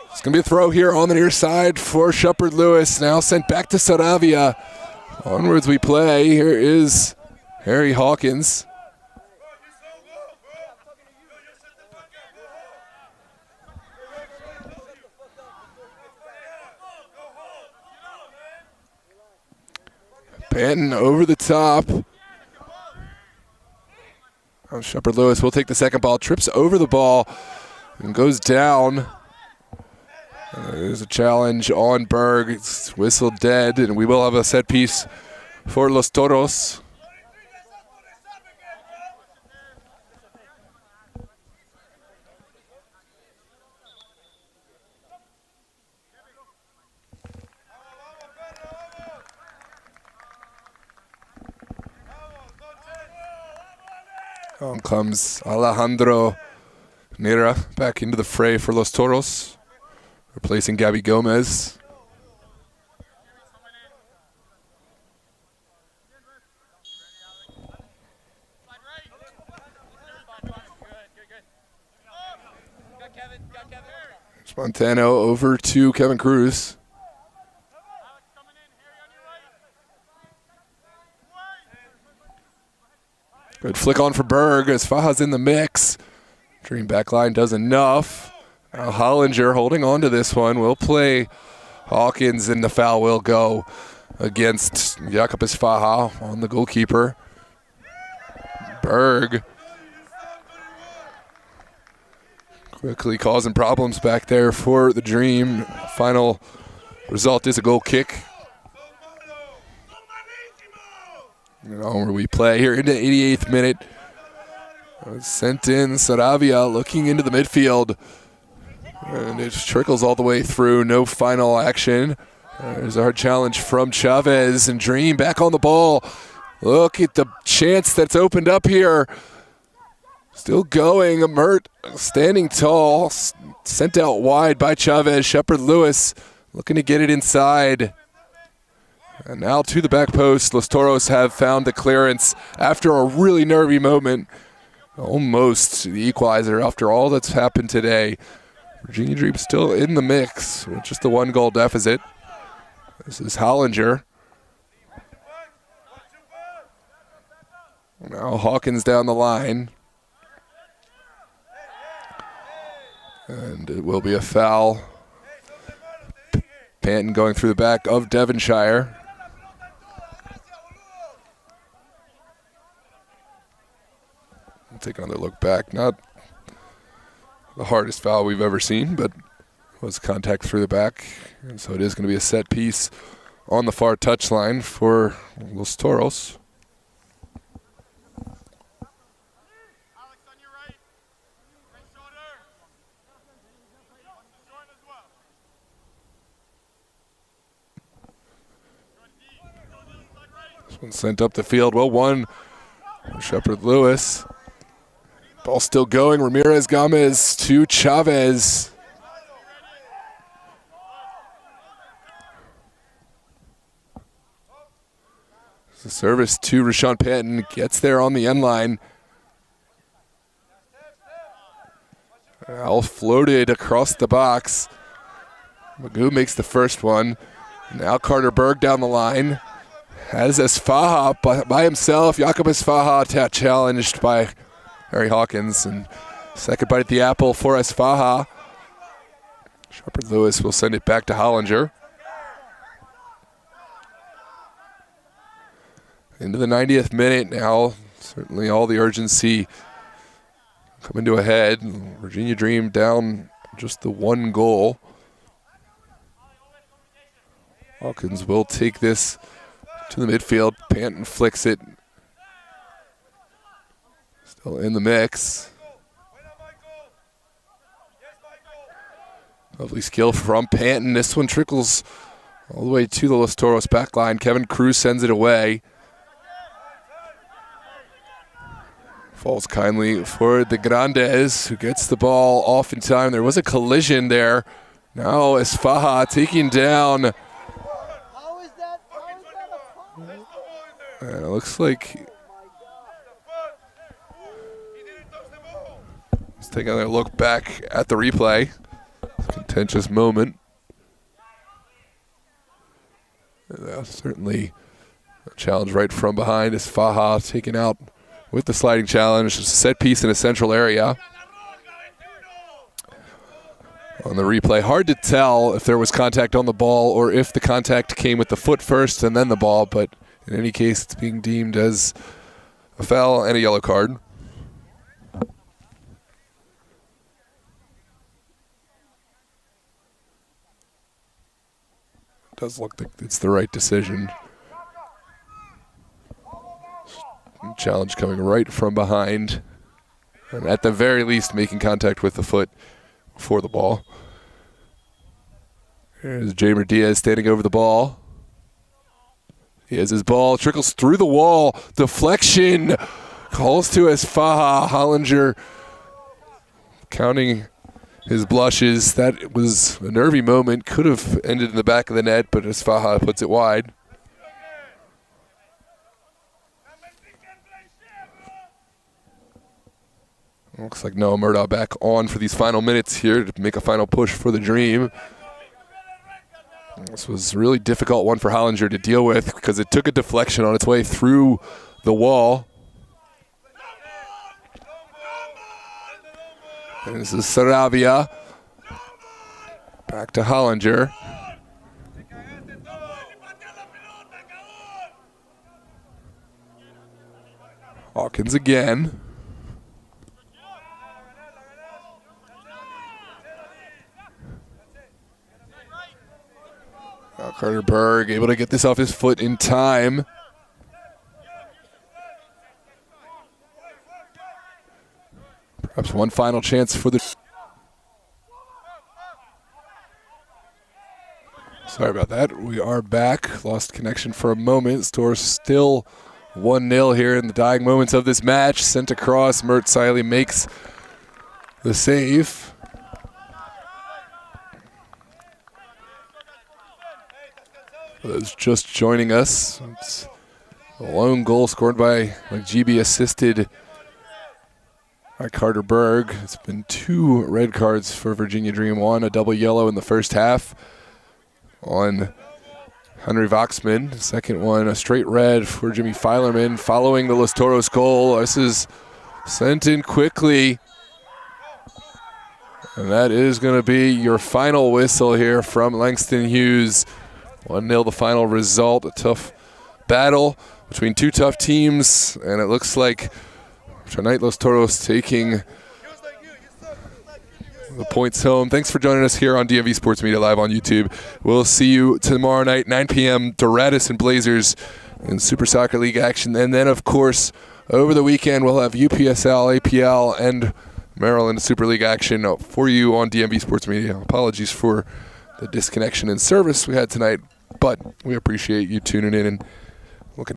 It's going to be a throw here on the near side for Shepard Lewis. Now sent back to Saravia. Onwards we play. Here is Harry Hawkins. Panton over the top. Oh, Shepard Lewis will take the second ball, trips over the ball, and goes down. There's a challenge on Berg. It's whistled dead, and we will have a set piece for Los Toros. On comes Alejandro Nera back into the fray for Los Toros, replacing Gabby Gomez. Montano over to Kevin Cruz. Good flick on for Berg as Faja's in the mix. Dream back line does enough. Now Hollinger holding on to this one. Will play Hawkins, and the foul will go against Jacobus Faja on the goalkeeper. Berg quickly causing problems back there for the Dream. Final result is a goal kick. And on where we play here into the 88th minute. Sent in Saravia looking into the midfield. And it trickles all the way through. No final action. There's our challenge from Chavez, and Dream back on the ball. Look at the chance that's opened up here. Still going. Mert standing tall. Sent out wide by Chavez. Shepard Lewis looking to get it inside. And now to the back post. Los Toros have found the clearance after a really nervy moment. Almost the equalizer after all that's happened today. Virginia Dream still in the mix with just the 1-goal deficit. This is Hollinger. Now Hawkins down the line. And it will be a foul. Panton going through the back of Devonshire. Take another look back. Not the hardest foul we've ever seen, but was contact through the back. And so it is going to be a set piece on the far touchline for Los Toros. This one sent up the field. Well, one Shepard Lewis. Ball still going. Ramirez Gomez to Chavez. The service to Rashawn Panton, gets there on the end line. All floated across the box. Magoo makes the first one. Now Carter Berg down the line. Has Esfaha by himself. Jakob Esfaha challenged by Harry Hawkins. And second bite at the apple for Esfaha. Shepherd Lewis will send it back to Hollinger. Into the 90th minute now. Certainly all the urgency coming to a head. Virginia Dream down just the one goal. Hawkins will take this to the midfield. Panton flicks it. Still in the mix. Lovely skill from Panton. This one trickles all the way to the Los Toros back line. Kevin Cruz sends it away. Falls kindly for the Grandes, who gets the ball off in time. There was a collision there. Now Esfaha taking down. How is that a foul? And it looks like he's taking a look back at the replay. Contentious moment. Certainly a challenge right from behind. Esfaha taken out with the sliding challenge. Set piece in a central area. On the replay, hard to tell if there was contact on the ball or if the contact came with the foot first and then the ball, but in any case, it's being deemed as a foul and a yellow card. It does look like it's the right decision. Challenge coming right from behind, and at the very least making contact with the foot before the ball. Here's Jamer Diaz standing over the ball. He has his ball, trickles through the wall, deflection, calls to Esfaha. Hollinger counting his blushes. That was a nervy moment, could have ended in the back of the net, but Esfaha puts it wide. Looks like Noah Murdaugh back on for these final minutes here to make a final push for the Dream. This was a really difficult one for Hollinger to deal with because it took a deflection on its way through the wall. And this is Saravia. Back to Hollinger. Hawkins again. Carter Berg able to get this off his foot in time. Perhaps one final chance for the... Sorry about that. We are back. Lost connection for a moment. Toros still 1-0 here in the dying moments of this match. Sent across. Mert Siley makes the save. For those just joining us, it's a lone goal scored by GB, assisted by Carter Berg. It's been 2 red cards for Virginia Dream. One, a double yellow in the first half on Henry Voxman. Second one, a straight red for Jimmy Filerman following the Los Toros goal. This is sent in quickly. And that is going to be your final whistle here from Langston Hughes. 1-0 the final result. A tough battle between 2 tough teams, and it looks like tonight Los Toros taking the points home. Thanks for joining us here on DMV Sports Media Live on YouTube. We'll see you tomorrow night, 9 p.m., Doratus and Blazers in Super Soccer League action. And then, of course, over the weekend, we'll have UPSL, APL, and Maryland Super League action for you on DMV Sports Media. Apologies for the disconnection in service we had tonight, but we appreciate you tuning in and